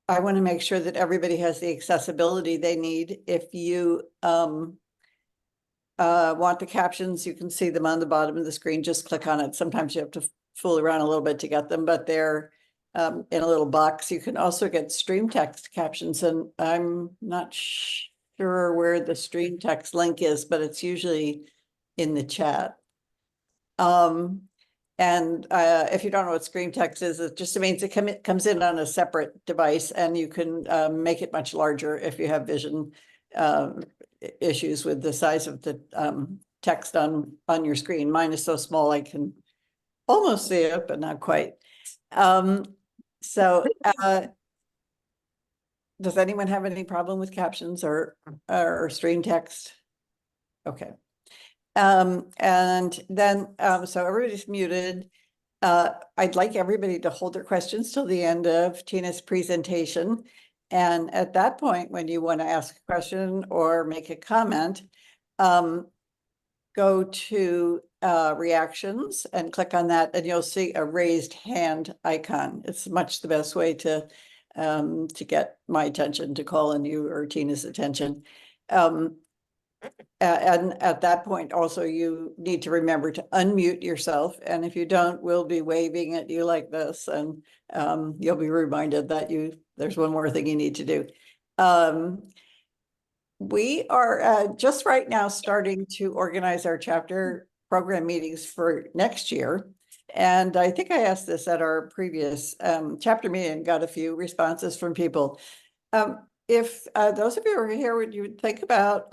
I want to make sure that everybody has the accessibility they need. If you want the captions, you can see them on the bottom of the screen. Just click on it. Sometimes you have to fool around a little bit to get them, but they're in a little box. You can also get stream text captions, and I'm not sure where the stream text link is, but it's usually in the chat. And if you don't know what screen text is, it just means it comes in on a separate device, and you can make it much larger if you have vision issues with the size of the text on your screen. Mine is so small I can almost see it, but not quite. So does anyone have any problem with captions or stream text? Okay. And then, so everybody's muted. I'd like everybody to hold their questions till the end of Tina's presentation. And at that point, when you want to ask a question or make a comment, go to reactions and click on that, and you'll see a raised hand icon. It's much the best way to get my attention, to call on you or Tina's attention. And at that point, also, you need to remember to unmute yourself. And if you don't, we'll be waving at you like this, and you'll be reminded that there's one more thing you need to do. We are just right now starting to organize our chapter program meetings for next year. And I think I asked this at our previous chapter meeting and got a few responses from people. If those of you who are here, would you think about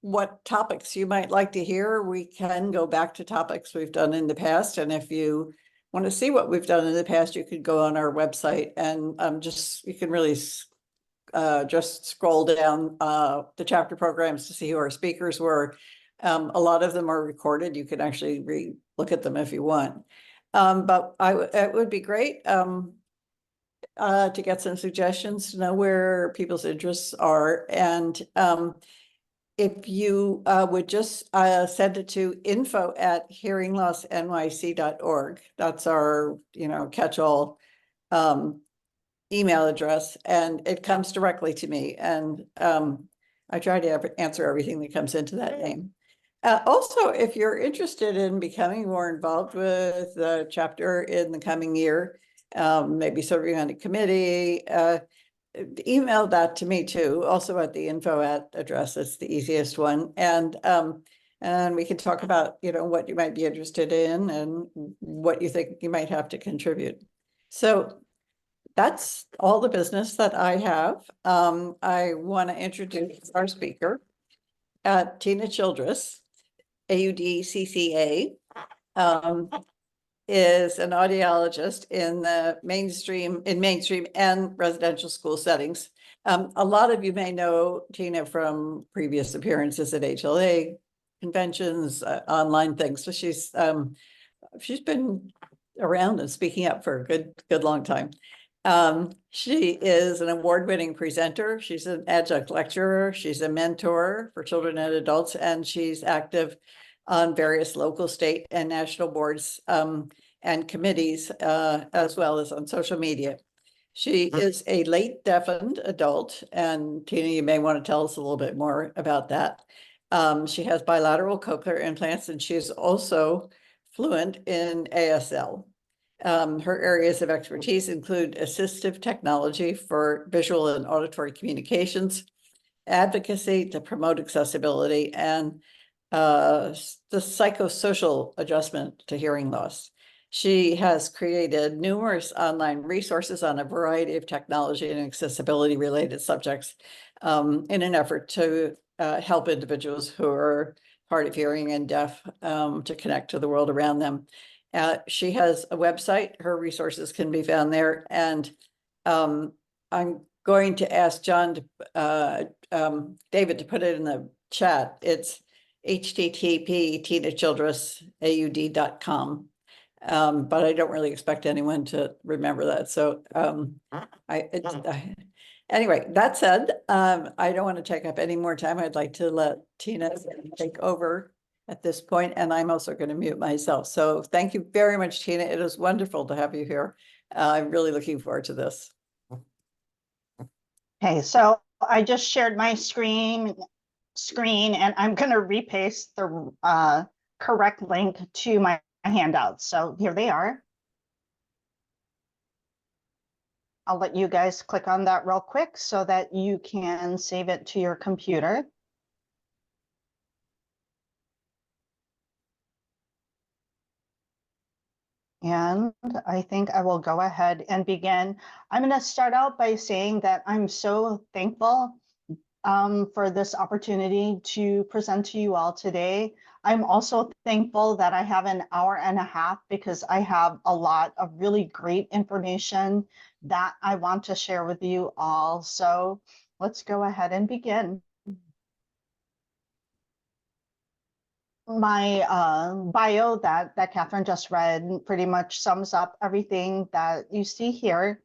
what topics you might like to hear? We can go back to topics we've done in the past. And if you want to see what we've done in the past, you could go on our website and you can really just scroll down the chapter programs to see who our speakers were. A lot of them are recorded. You can actually look at them if you want. But it would be great to get some suggestions, to know where people's interests are. And if you would just send it to info@hearinglossnyc.org. That's our, catch-all email address, and it comes directly to me. And I try to answer everything that comes into that name. Also, if you're interested in becoming more involved with the chapter in the coming year, maybe serving on a committee, email that to me too, also at the info@ address. It's the easiest one. And we can talk about, what you might be interested in and what you think you might have to contribute. So that's all the business that I have. I want to introduce our speaker, Tina Childress, AUD-CCA. Is an audiologist in the mainstream and residential school settings. A lot of you may know Tina from previous appearances at HLA conventions, online things. So she's been around and speaking up for a good long time. She is an award-winning presenter. She's an adjunct lecturer. She's a mentor for children and adults, and she's active on various local, state, and national boards and committees, as well as on social media. She is a late-deafened adult, and Tina, you may want to tell us a little bit more about that. She has bilateral cochlear implants, and she's also fluent in ASL. Her areas of expertise include assistive technology for visual and auditory communications, advocacy to promote accessibility, and the psychosocial adjustment to hearing loss. She has created numerous online resources on a variety of technology and accessibility related subjects in an effort to help individuals who are hard of hearing and deaf to connect to the world around them. She has a website. Her resources can be found there. And I'm going to ask David to put it in the chat. It's http://tinachildressaud.com. But I don't really expect anyone to remember that. So anyway, that said, I don't want to take up any more time. I'd like to let Tina take over at this point, and I'm also going to mute myself. So thank you very much, Tina. It is wonderful to have you here. I'm really looking forward to this. Okay, so I just shared my screen and I'm going to repaste the correct link to my handouts. So here they are. I'll let you guys click on that real quick so that you can save it to your computer. And I think I will go ahead and begin. I'm going to start out by saying that I'm so thankful for this opportunity to present to you all today. I'm also thankful that I have an hour and a half because I have a lot of really great information that I want to share with you all. So let's go ahead and begin. My bio that Catherine just read pretty much sums up everything that you see here.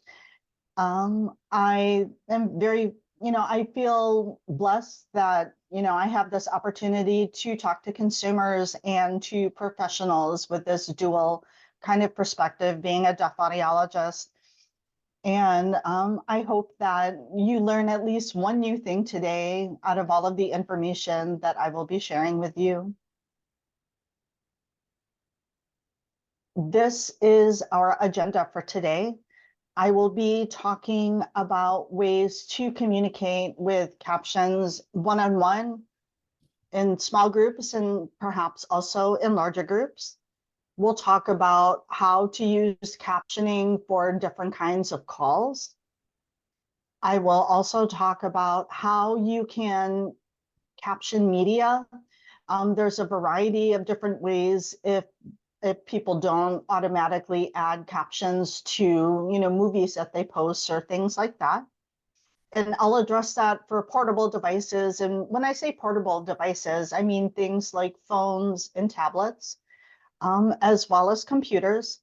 I am very, I feel blessed that, I have this opportunity to talk to consumers and to professionals with this dual kind of perspective, being a deaf audiologist. And I hope that you learn at least one new thing today out of all of the information that I will be sharing with you. This is our agenda for today. I will be talking about ways to communicate with captions one-on-one in small groups and perhaps also in larger groups. We'll talk about how to use captioning for different kinds of calls. I will also talk about how you can caption media. There's a variety of different ways if people don't automatically add captions to movies that they post or things like that. And I'll address that for portable devices. And when I say portable devices, I mean things like phones and tablets, as well as computers.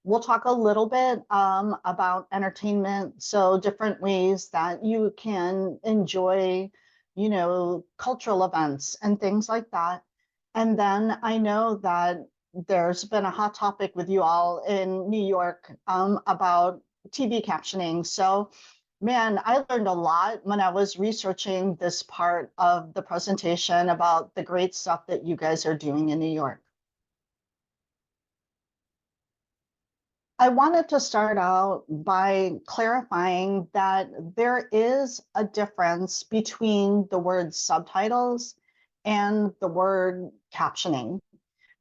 We'll talk a little bit about entertainment, so different ways that you can enjoy, cultural events and things like that. And then I know that there's been a hot topic with you all in New York about TV captioning. So, man, I learned a lot when I was researching this part of the presentation about the great stuff that you guys are doing in New York. I wanted to start out by clarifying that there is a difference between the word subtitles and the word captioning.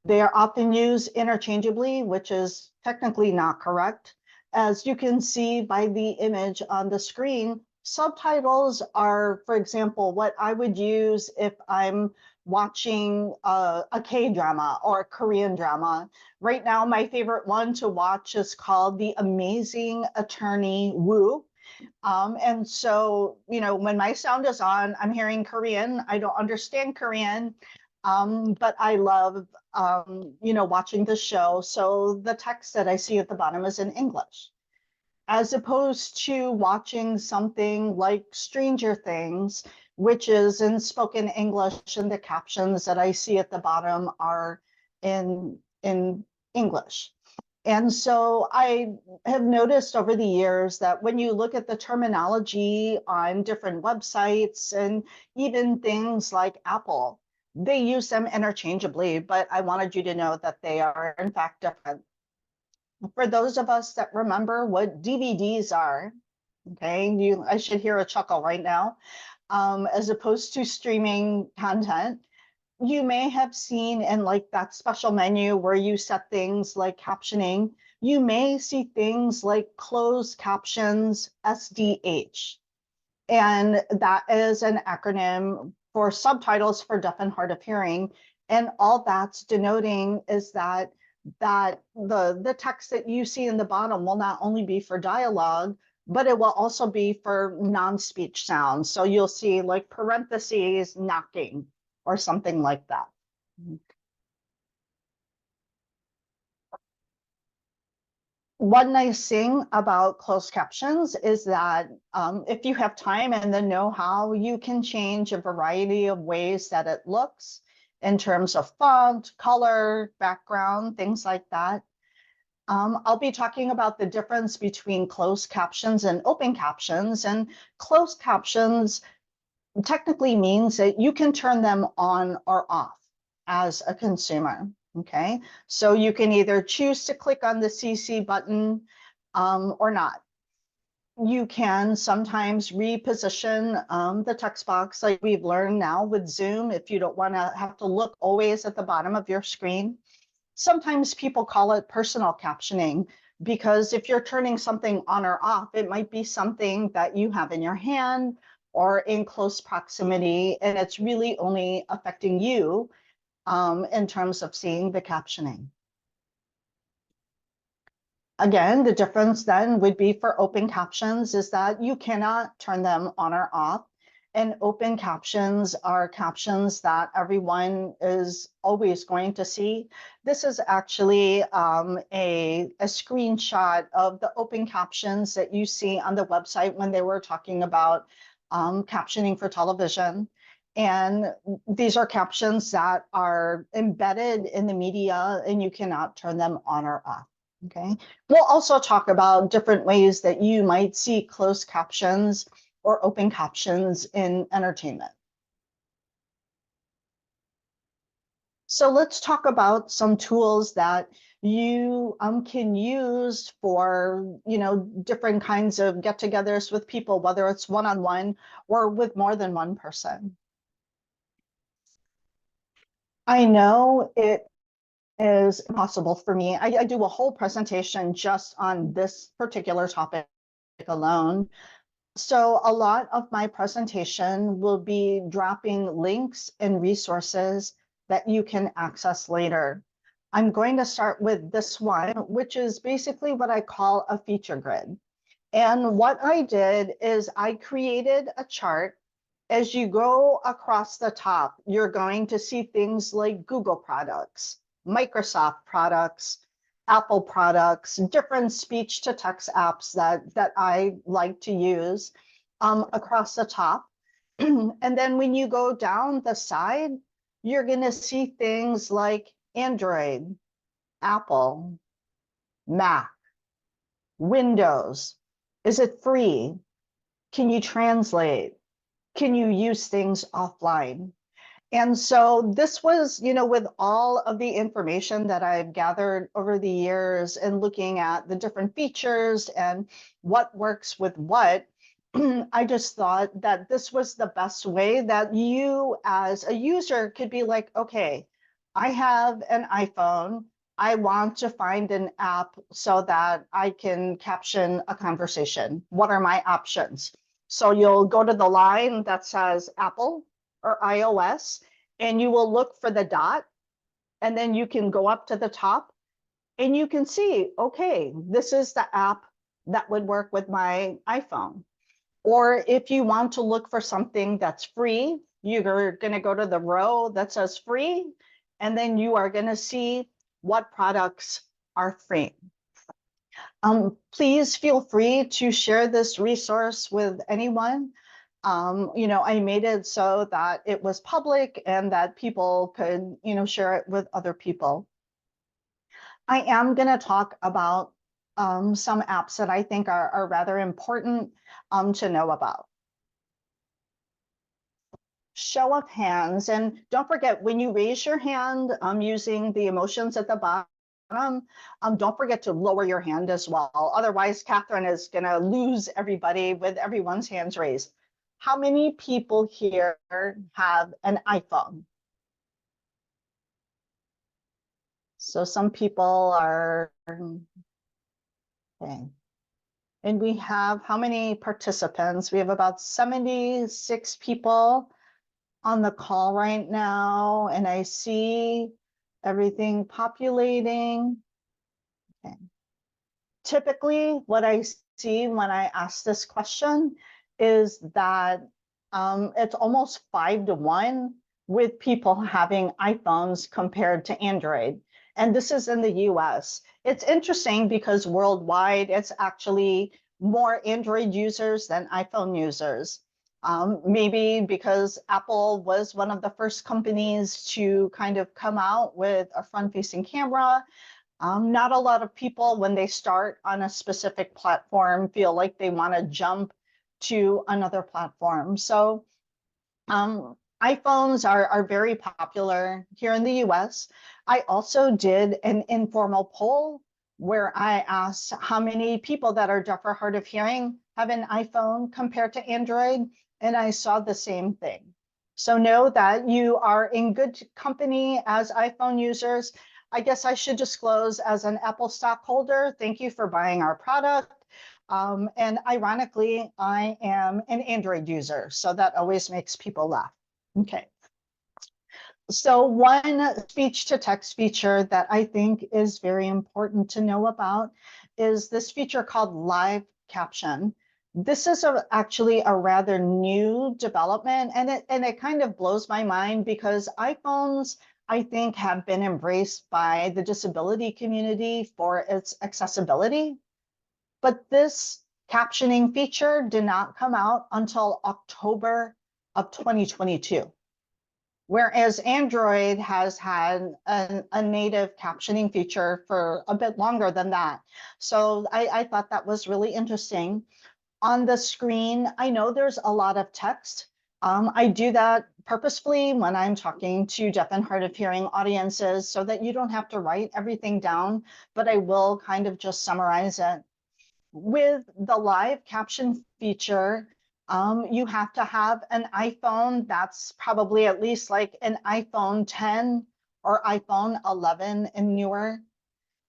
They are often used interchangeably, which is technically not correct. As you can see by the image on the screen, subtitles are, for example, what I would use if I'm watching a K-drama or a Korean drama. Right now, my favorite one to watch is called The Amazing Attorney Woo. And so, when my sound is on, I'm hearing Korean. I don't understand Korean, but I love, watching the show. So the text that I see at the bottom is in English, as opposed to watching something like Stranger Things, which is in spoken English, and the captions that I see at the bottom are in English. And so I have noticed over the years that when you look at the terminology on different websites and even things like Apple, they use them interchangeably, but I wanted you to know that they are in fact different. For those of us that remember what DVDs are, okay, I should hear a chuckle right now, as opposed to streaming content. You may have seen in like that special menu where you set things like captioning, you may see things like closed captions, SDH. And that is an acronym for subtitles for deaf and hard of hearing. And all that's denoting is that the text that you see in the bottom will not only be for dialogue, but it will also be for non-speech sounds. So you'll see like parentheses knocking or something like that. One nice thing about closed captions is that if you have time and the know-how, you can change a variety of ways that it looks in terms of font, color, background, things like that. I'll be talking about the difference between closed captions and open captions. And closed captions technically means that you can turn them on or off as a consumer. Okay, so you can either choose to click on the CC button or not. You can sometimes reposition the text box like we've learned now with Zoom if you don't want to have to look always at the bottom of your screen. Sometimes people call it personal captioning because if you're turning something on or off, it might be something that you have in your hand or in close proximity, and it's really only affecting you in terms of seeing the captioning. Again, the difference then would be for open captions is that you cannot turn them on or off. And open captions are captions that everyone is always going to see. This is actually a screenshot of the open captions that you see on the website when they were talking about captioning for television. And these are captions that are embedded in the media and you cannot turn them on or off. Okay, we'll also talk about different ways that you might see closed captions or open captions in entertainment. So let's talk about some tools that you can use for, different kinds of get-togethers with people, whether it's one-on-one or with more than one person. I know it is impossible for me. I do a whole presentation just on this particular topic alone. So a lot of my presentation will be dropping links and resources that you can access later. I'm going to start with this one, which is basically what I call a feature grid. And what I did is I created a chart. As you go across the top, you're going to see things like Google products, Microsoft products, Apple products, different speech to text apps that I like to use across the top. And then when you go down the side, you're going to see things like Android, Apple, Mac, Windows. Is it free? Can you translate? Can you use things offline? And so this was, with all of the information that I've gathered over the years and looking at the different features and what works with what, I just thought that this was the best way that you as a user could be like, okay, I have an iPhone. I want to find an app so that I can caption a conversation. What are my options? So you'll go to the line that says Apple or iOS, and you will look for the dot, and then you can go up to the top and you can see, okay, this is the app that would work with my iPhone. Or if you want to look for something that's free, you're going to go to the row that says free, and then you are going to see what products are free. Please feel free to share this resource with anyone. I made it so that it was public and that people could, share it with other people. I am going to talk about some apps that I think are rather important to know about. Show of hands, and don't forget when you raise your hand using the emotions at the bottom, don't forget to lower your hand as well. Otherwise, Catherine is going to lose everybody with everyone's hands raised. How many people here have an iPhone? So some people are, okay. And we have how many participants? We have about 76 people on the call right now, and I see everything populating. Okay. Typically, what I see when I ask this question is that it's almost 5-to-1 with people having iPhones compared to Android. And this is in the US. It's interesting because worldwide, it's actually more Android users than iPhone users. Maybe because Apple was one of the first companies to kind of come out with a front-facing camera. Not a lot of people, when they start on a specific platform, feel like they want to jump to another platform. So iPhones are very popular here in the US. I also did an informal poll where I asked how many people that are deaf or hard of hearing have an iPhone compared to Android, and I saw the same thing. So know that you are in good company as iPhone users. I guess I should disclose, as an Apple stockholder, thank you for buying our product. And ironically, I am an Android user, so that always makes people laugh. Okay. So one speech to text feature that I think is very important to know about is this feature called live caption. This is actually a rather new development, and it kind of blows my mind because iPhones, I think, have been embraced by the disability community for its accessibility. But this captioning feature did not come out until October of 2022. Whereas Android has had a native captioning feature for a bit longer than that. So I thought that was really interesting. On the screen, I know there's a lot of text. I do that purposefully when I'm talking to deaf and hard of hearing audiences so that you don't have to write everything down, but I will kind of just summarize it. With the live caption feature, you have to have an iPhone that's probably at least like an iPhone 10 or iPhone 11 and newer.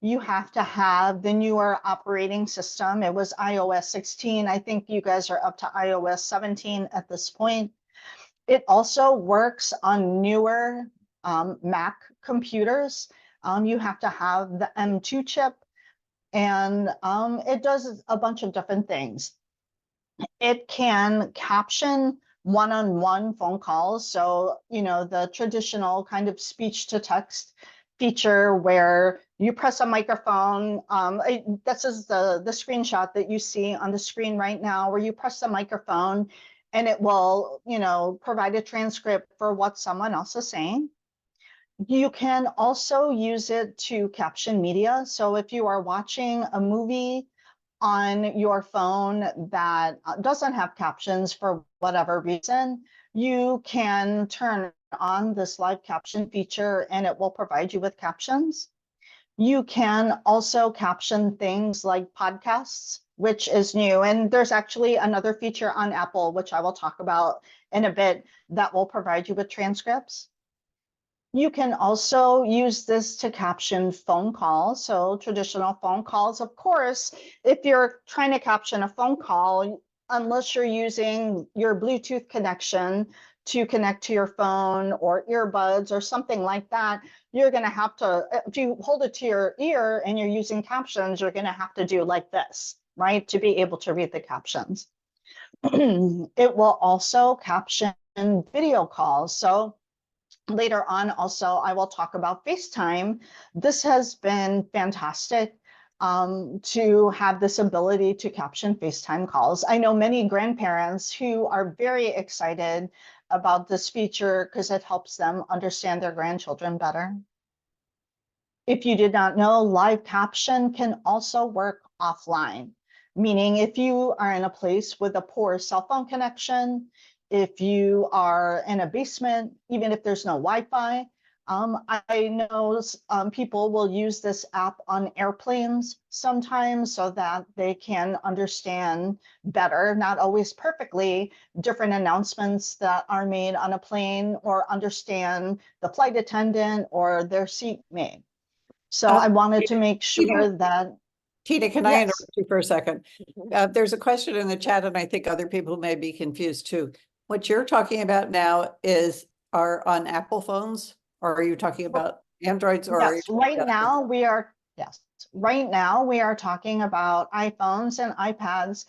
You have to have the newer operating system. It was iOS 16. I think you guys are up to iOS 17 at this point. It also works on newer Mac computers. You have to have the M2 chip, and it does a bunch of different things. It can caption one-on-one phone calls. So, the traditional kind of speech to text feature where you press a microphone. This is the screenshot that you see on the screen right now, where you press the microphone and it will, provide a transcript for what someone else is saying. You can also use it to caption media. So if you are watching a movie on your phone that doesn't have captions for whatever reason, you can turn on this live caption feature and it will provide you with captions. You can also caption things like podcasts, which is new. And there's actually another feature on Apple, which I will talk about in a bit, that will provide you with transcripts. You can also use this to caption phone calls. So traditional phone calls, of course, if you're trying to caption a phone call, unless you're using your Bluetooth connection to connect to your phone or earbuds or something like that, you're going to have to, if you hold it to your ear and you're using captions, you're going to have to do like this, right, to be able to read the captions. It will also caption video calls. So later on, also, I will talk about FaceTime. This has been fantastic to have this ability to caption FaceTime calls. I know many grandparents who are very excited about this feature because it helps them understand their grandchildren better. If you did not know, live caption can also work offline, meaning if you are in a place with a poor cell phone connection, if you are in a basement, even if there's no Wi-Fi. I know people will use this app on airplanes sometimes so that they can understand better, not always perfectly, different announcements that are made on a plane, or understand the flight attendant or their seatmate. So I wanted to make sure that. Tina, can I Yes. interrupt you for a second? There's a question in the chat, and I think other people may be confused too. What you're talking about now are on Apple phones, or are you talking about Androids, or are you Yes, right about now we are, yes, right now we are talking about iPhones and iPads.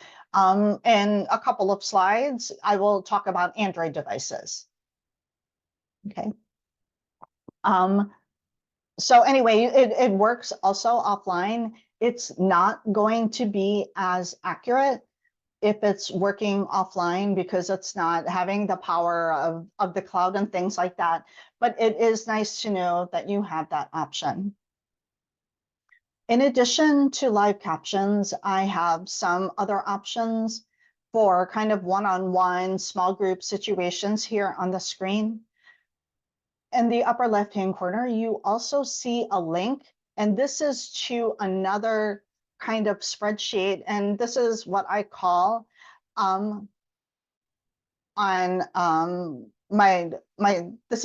In a couple of slides, I will talk about Android devices. Okay. So anyway, it works also offline. It's not going to be as accurate if it's working offline because it's not having the power of the cloud and things like that. But it is nice to know that you have that option. In addition to live captions, I have some other options for kind of one-on-one small group situations here on the screen. In the upper left-hand corner, you also see a link, and this is to another kind of spreadsheet, and this is what I call this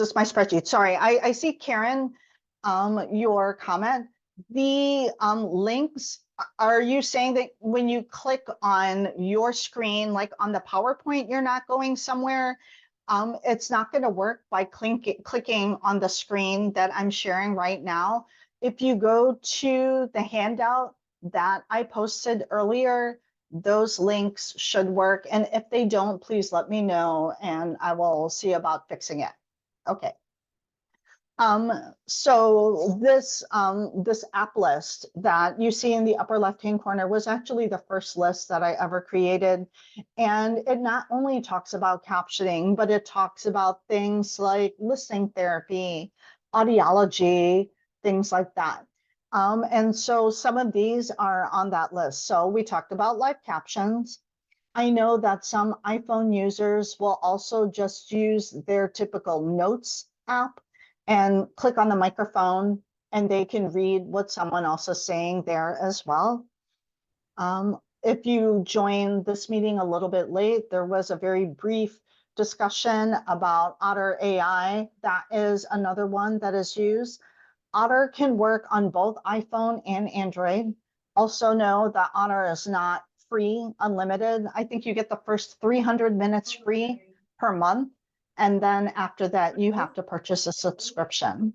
is my spreadsheet. Sorry, I see Karen, your comment. The links, are you saying that when you click on your screen, like on the PowerPoint, you're not going somewhere? It's not going to work by clicking on the screen that I'm sharing right now. If you go to the handout that I posted earlier, those links should work. And if they don't, please let me know and I will see about fixing it. Okay. So this app list that you see in the upper left-hand corner was actually the first list that I ever created. And it not only talks about captioning, but it talks about things like listening therapy, audiology, things like that. And so some of these are on that list. So we talked about live captions. I know that some iPhone users will also just use their typical Notes app and click on the microphone and they can read what someone else is saying there as well. If you joined this meeting a little bit late, there was a very brief discussion about Otter AI. That is another one that is used. Otter can work on both iPhone and Android. Also know that Otter is not free, unlimited. I think you get the first 300 minutes free per month. And then after that, you have to purchase a subscription.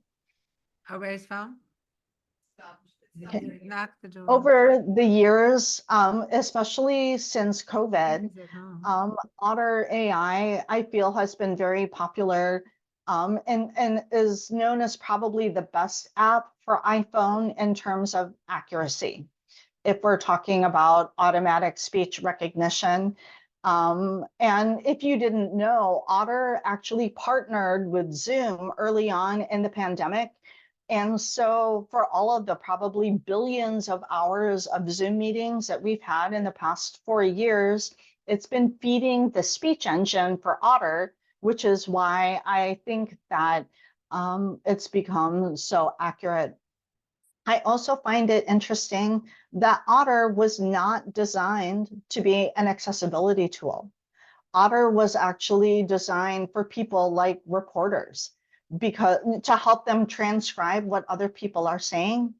Oh, where's phone? Okay. Knock the door. Over the years, especially since COVID, Otter AI, I feel, has been very popular and is known as probably the best app for iPhone in terms of accuracy. If we're talking about automatic speech recognition. And if you didn't know, Otter actually partnered with Zoom early on in the pandemic. And so for all of the probably billions of hours of Zoom meetings that we've had in the past 4 years, it's been feeding the speech engine for Otter, which is why I think that it's become so accurate. I also find it interesting that Otter was not designed to be an accessibility tool. Otter was actually designed for people like reporters, because to help them transcribe what other people are saying.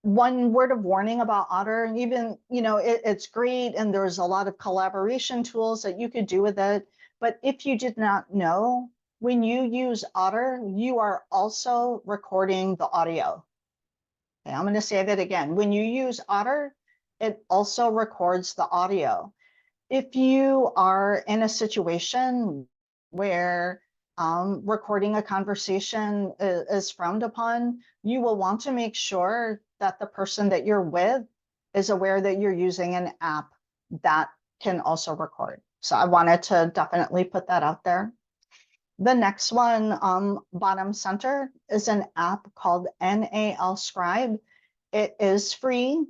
One word of warning about Otter, even, it's great and there's a lot of collaboration tools that you could do with it. But if you did not know, when you use Otter, you are also recording the audio. Okay, I'm going to say that again. When you use Otter, it also records the audio. If you are in a situation where recording a conversation is frowned upon, you will want to make sure that the person that you're with is aware that you're using an app that can also record. So I wanted to definitely put that out there. The next one, bottom center, is an app called NAL Scribe. It is free.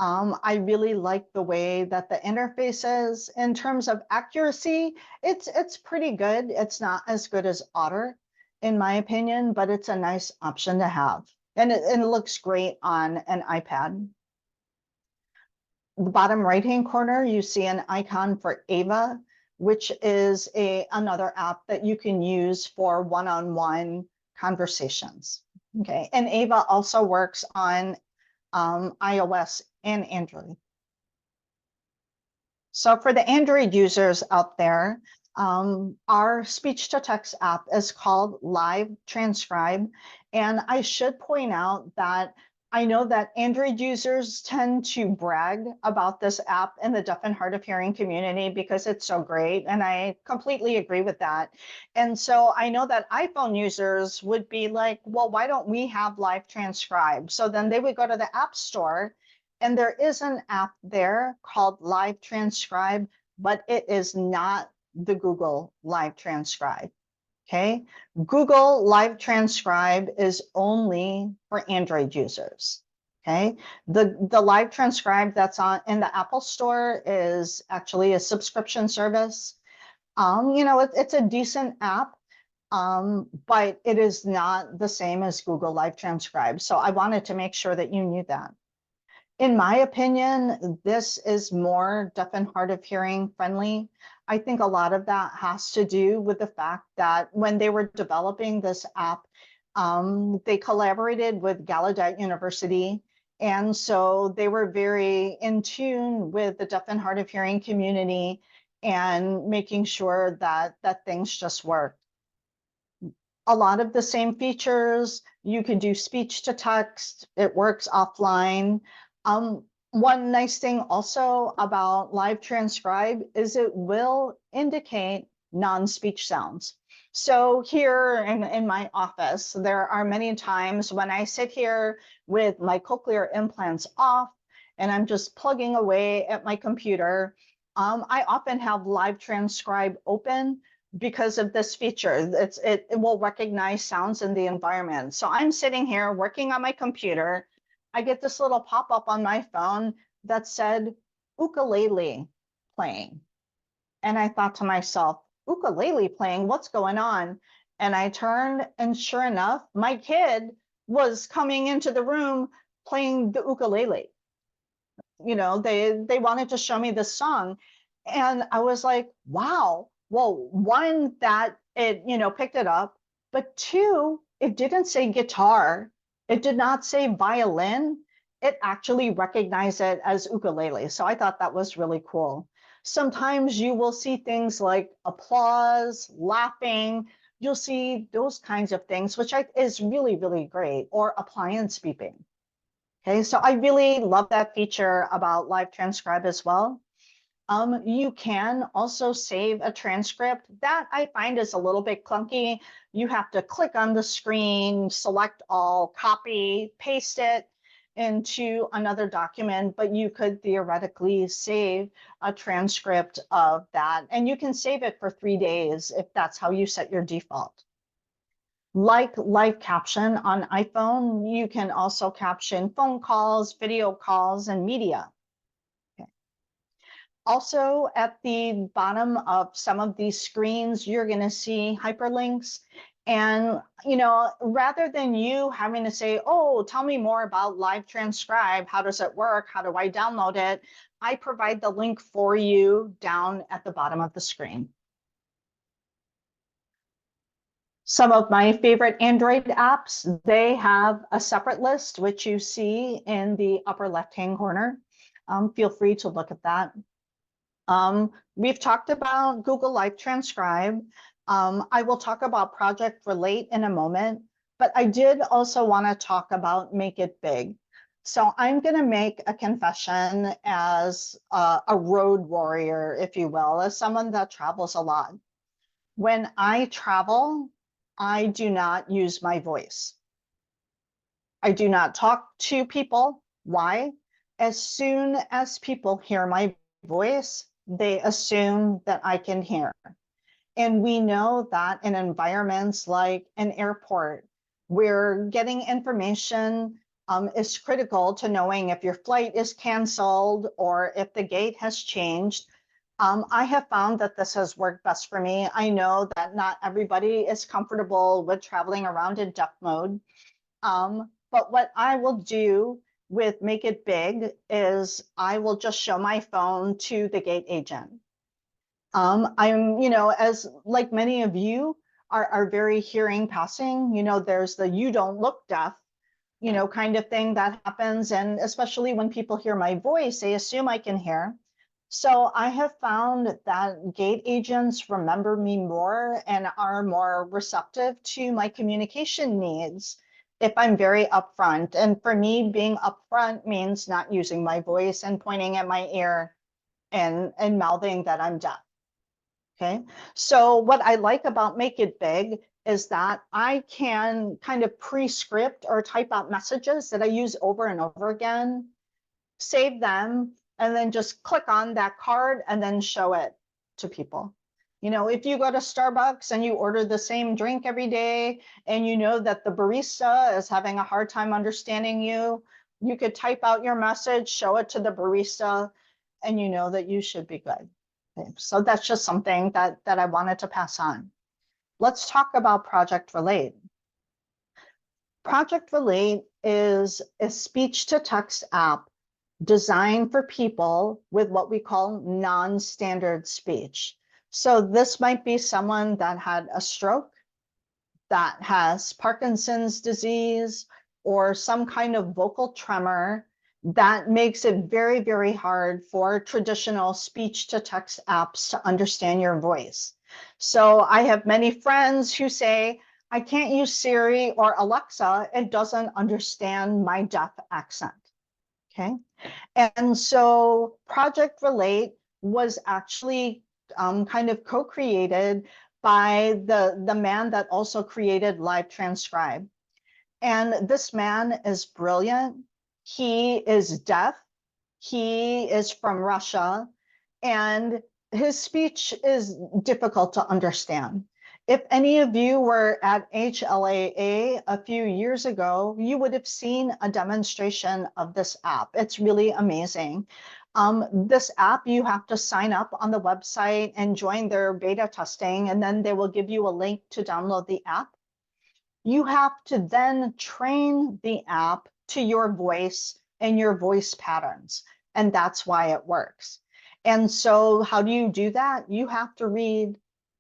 I really like the way that the interface is. In terms of accuracy, it's pretty good. It's not as good as Otter, in my opinion, but it's a nice option to have. And it looks great on an iPad. The bottom right-hand corner, you see an icon for Ava, which is another app that you can use for one-on-one conversations. Okay, and Ava also works on iOS and Android. So for the Android users out there, our speech-to-text app is called Live Transcribe. And I should point out that I know that Android users tend to brag about this app in the deaf and hard of hearing community because it's so great. And I completely agree with that. And so I know that iPhone users would be like, well, why don't we have Live Transcribe? So then they would go to the App Store, and there is an app there called Live Transcribe, but it is not the Google Live Transcribe. Okay, Google Live Transcribe is only for Android users. Okay, the live transcribe that's on in the Apple Store is actually a subscription service. It's a decent app, but it is not the same as Google Live Transcribe. So I wanted to make sure that you knew that. In my opinion, this is more deaf and hard of hearing friendly. I think a lot of that has to do with the fact that when they were developing this app, they collaborated with Gallaudet University. And so they were very in tune with the deaf and hard of hearing community and making sure that things just work. A lot of the same features, you can do speech to text, it works offline. One nice thing also about Live Transcribe is it will indicate non-speech sounds. So here in my office, there are many times when I sit here with my cochlear implants off and I'm just plugging away at my computer. I often have Live Transcribe open because of this feature. It will recognize sounds in the environment. So I'm sitting here working on my computer. I get this little pop-up on my phone that said ukulele playing. And I thought to myself, ukulele playing, what's going on? And I turned, and sure enough, my kid was coming into the room playing the ukulele. They wanted to show me this song. And I was like, wow, well, one, that it, picked it up, but two, it didn't say guitar. It did not say violin. It actually recognized it as ukulele. So I thought that was really cool. Sometimes you will see things like applause, laughing. You'll see those kinds of things, which is really, really great, or appliance beeping. Okay, so I really love that feature about Live Transcribe as well. You can also save a transcript. That I find is a little bit clunky. You have to click on the screen, select all, copy, paste it into another document, but you could theoretically save a transcript of that. And you can save it for 3 days if that's how you set your default. Like Live Caption on iPhone, you can also caption phone calls, video calls, and media. Okay. Also, at the bottom of some of these screens, you're going to see hyperlinks. And, rather than you having to say, oh, tell me more about Live Transcribe, how does it work? How do I download it? I provide the link for you down at the bottom of the screen. Some of my favorite Android apps, they have a separate list, which you see in the upper left-hand corner. Feel free to look at that. We've talked about Google Live Transcribe. I will talk about Project Relate in a moment, but I did also want to talk about Make It Big. So I'm going to make a confession as a road warrior, if you will, as someone that travels a lot. When I travel, I do not use my voice. I do not talk to people. Why? As soon as people hear my voice, they assume that I can hear. And we know that in environments like an airport, where getting information is critical to knowing if your flight is canceled or if the gate has changed. I have found that this has worked best for me. I know that not everybody is comfortable with traveling around in deaf mode. But what I will do with Make It Big is I will just show my phone to the gate agent. I'm, as like many of you are very hearing passing, there's the you don't look deaf, kind of thing that happens. And especially when people hear my voice, they assume I can hear. So I have found that gate agents remember me more and are more receptive to my communication needs if I'm very upfront. And for me, being upfront means not using my voice and pointing at my ear and mouthing that I'm deaf. Okay, so what I like about Make It Big is that I can kind of pre-script or type out messages that I use over and over again, save them, and then just click on that card and then show it to people. If you go to Starbucks and you order the same drink every day and you know that the barista is having a hard time understanding you, You could type out your message, show it to the barista, and you know that you should be good. Okay, so that's just something that I wanted to pass on. Let's talk about Project Relate. Project Relate is a speech-to-text app designed for people with what we call non-standard speech. So this might be someone that had a stroke, that has Parkinson's disease, or some kind of vocal tremor that makes it very, very hard for traditional speech-to-text apps to understand your voice. So I have many friends who say, I can't use Siri or Alexa, it doesn't understand my deaf accent. Okay. And so Project Relate was actually kind of co-created by the man that also created Live Transcribe. And this man is brilliant. He is deaf. He is from Russia, and his speech is difficult to understand. If any of you were at HLAA a few years ago, you would have seen a demonstration of this app. It's really amazing. This app, you have to sign up on the website and join their beta testing, and then they will give you a link to download the app. You have to then train the app to your voice and your voice patterns, and that's why it works. And so how do you do that? You have to read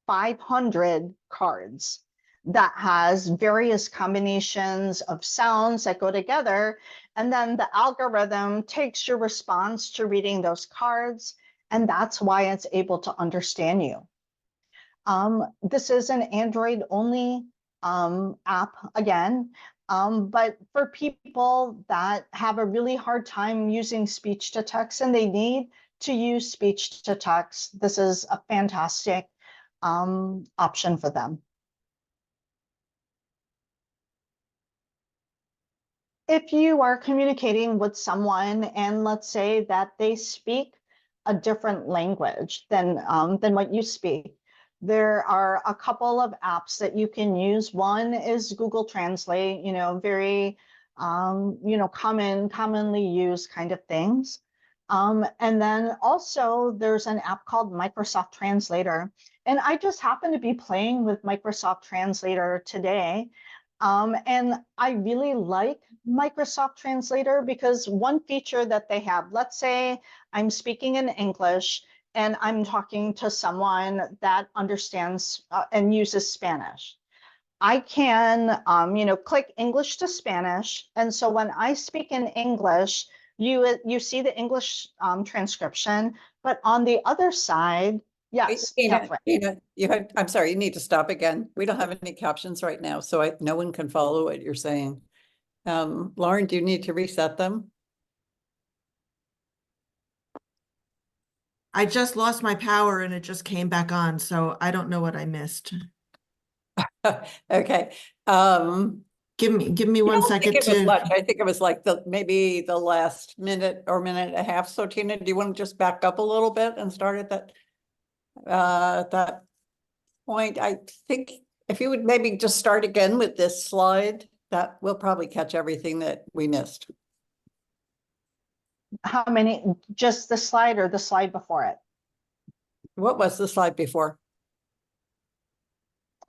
500 cards that has various combinations of sounds that go together, and then the algorithm takes your response to reading those cards, and that's why it's able to understand you. This is an Android only app again, but for people that have a really hard time using speech to text and they need to use speech to text, this is a fantastic option for them. If you are communicating with someone and let's say that they speak a different language than what you speak, there are a couple of apps that you can use. One is Google Translate, very, commonly used kind of things. And then also there's an app called Microsoft Translator. And I just happen to be playing with Microsoft Translator today. And I really like Microsoft Translator because one feature that they have, let's say I'm speaking in English and I'm talking to someone that understands and uses Spanish. I can, click English to Spanish. And so when I speak in English, you see the English transcription, but on the other side, yes, Catherine. I'm sorry, you need to stop again. We don't have any captions right now, so no one can follow what you're saying. Lauren, do you need to reset them? I just lost my power and it just came back on, so I don't know what I missed. Okay. Give me one second to. I think it was like maybe the last minute or minute and a half. So Tina, do you want to just back up a little bit and start at that point? I think if you would maybe just start again with this slide, that will probably catch everything that we missed. How many, just the slide or the slide before it? What was the slide before?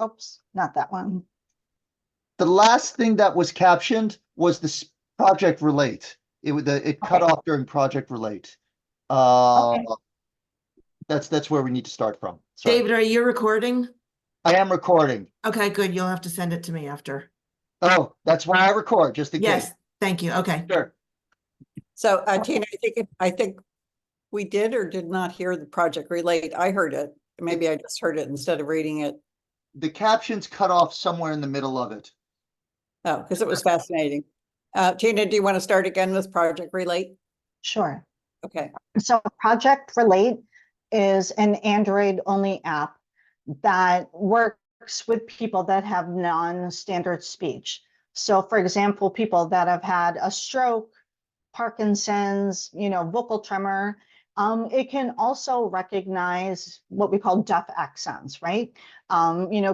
Oops, not that one. The last thing that was captioned was this Project Relate. It cut off during Project Relate. Okay. That's where we need to start from. Sorry. David, are you recording? I am recording. Okay, good. You'll have to send it to me after. Oh, that's where I record, just in Yes, case. thank you. Okay. Sure. So Tina, I think we did or did not hear the Project Relate. I heard it. Maybe I just heard it instead of reading it. The captions cut off somewhere in the middle of it. Oh, because it was fascinating. Tina, do you want to start again with Project Relate? Sure. Okay. So Project Relate is an Android only app that works with people that have non-standard speech. So for example, people that have had a stroke, Parkinson's, vocal tremor. It can also recognize what we call deaf accents, right?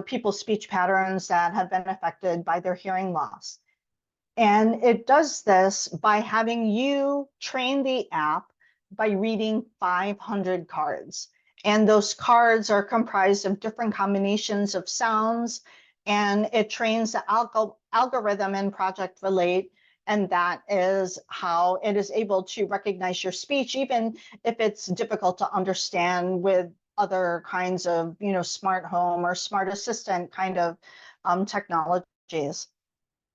People's speech patterns that have been affected by their hearing loss. And it does this by having you train the app by reading 500 cards. And those cards are comprised of different combinations of sounds, and it trains the algorithm in Project Relate. And that is how it is able to recognize your speech, even if it's difficult to understand with other kinds of, smart home or smart assistant kind of technologies.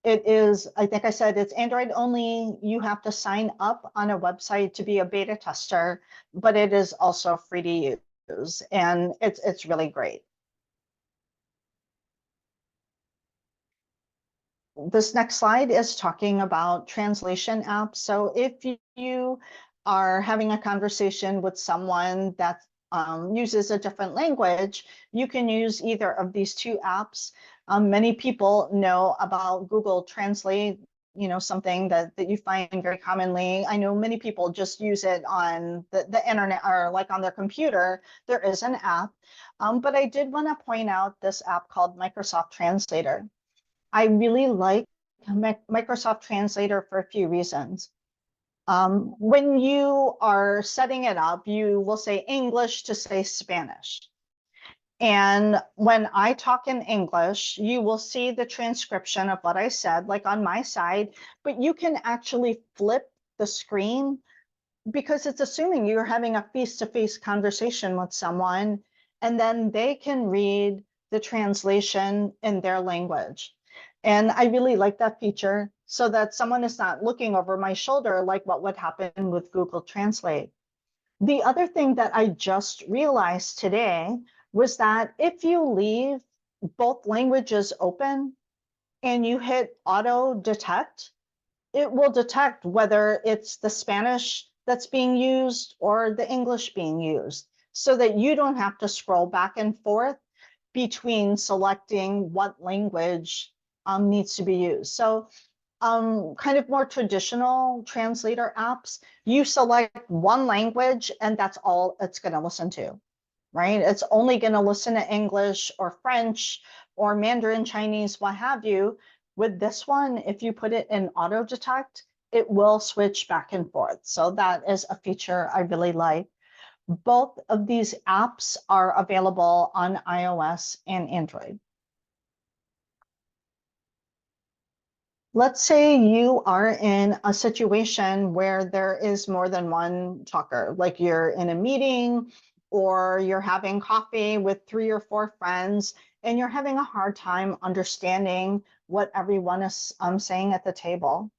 It is, I think I said, it's Android only. You have to sign up on a website to be a beta tester, but it is also free to use, and it's really great. This next slide is talking about translation apps. So if you are having a conversation with someone that uses a different language, you can use either of these two apps. Many people know about Google Translate, something that you find very commonly. I know many people just use it on the internet or like on their computer. There is an app, but I did want to point out this app called Microsoft Translator. I really like Microsoft Translator for a few reasons. When you are setting it up, you will say English to say Spanish. And when I talk in English, you will see the transcription of what I said, like on my side, but you can actually flip the screen because it's assuming you're having a face-to-face conversation with someone, and then they can read the translation in their language. And I really like that feature so that someone is not looking over my shoulder like what would happen with Google Translate. The other thing that I just realized today was that if you leave both languages open and you hit auto detect, it will detect whether it's the Spanish that's being used or the English being used, so that you don't have to scroll back and forth between selecting what language needs to be used. So kind of more traditional translator apps, you select one language and that's all it's going to listen to, right? It's only going to listen to English or French or Mandarin Chinese, what have you. With this one, if you put it in auto detect, it will switch back and forth. So that is a feature I really like. Both of these apps are available on iOS and Android. Let's say you are in a situation where there is more than one talker, like you're in a meeting or you're having coffee with 3 or 4 friends, and you're having a hard time understanding what everyone is saying at the table.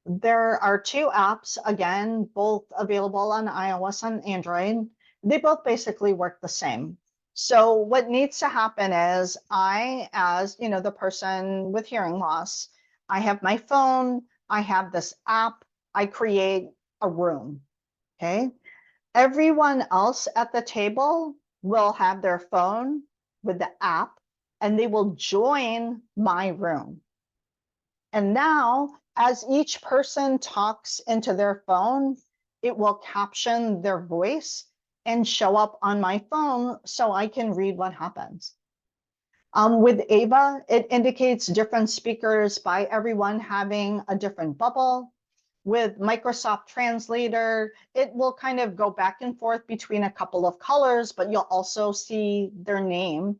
There are 2 apps, again, both available on iOS and Android. They both basically work the same. So what needs to happen is I, as the person with hearing loss, I have my phone, I have this app, I create a room, okay? Everyone else at the table will have their phone with the app, and they will join my room. And now, as each person talks into their phone, it will caption their voice and show up on my phone so I can read what happens. With Ava, it indicates different speakers by everyone having a different bubble. With Microsoft Translator, it will kind of go back and forth between a couple of colors, but you'll also see their name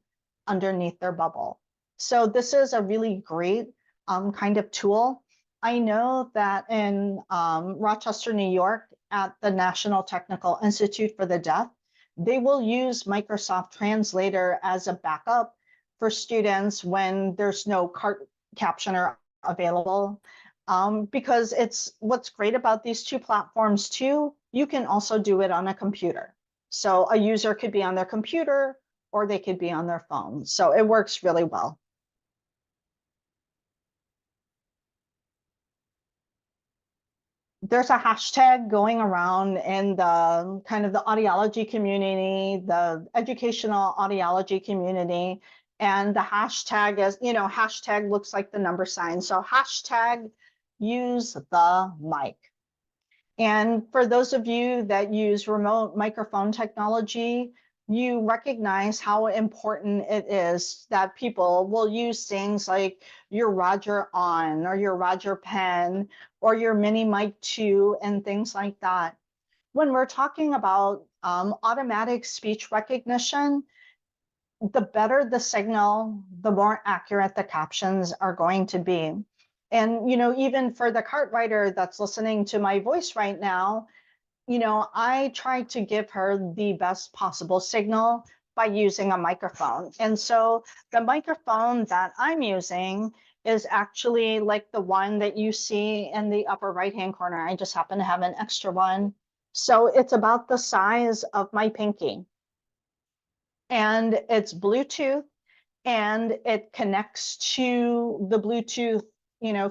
underneath their bubble. So this is a really great kind of tool. I know that in Rochester, New York, at the National Technical Institute for the Deaf, they will use Microsoft Translator as a backup for students when there's no captioner available. Because it's what's great about these 2 platforms too, you can also do it on a computer. So a user could be on their computer or they could be on their phone. So it works really well. There's a hashtag going around in the kind of the audiology community, the educational audiology community. And the hashtag is, hashtag looks like the number sign. So hashtag use the mic. And for those of you that use remote microphone technology, you recognize how important it is that people will use things like your Roger On or your Roger Pen or your Mini Mic 2 and things like that. When we're talking about automatic speech recognition, the better the signal, the more accurate the captions are going to be. And, even for the cart rider that's listening to my voice right now, I try to give her the best possible signal by using a microphone. And so the microphone that I'm using is actually like the one that you see in the upper right-hand corner. I just happen to have an extra one. So it's about the size of my pinky. And it's Bluetooth, and it connects to the Bluetooth,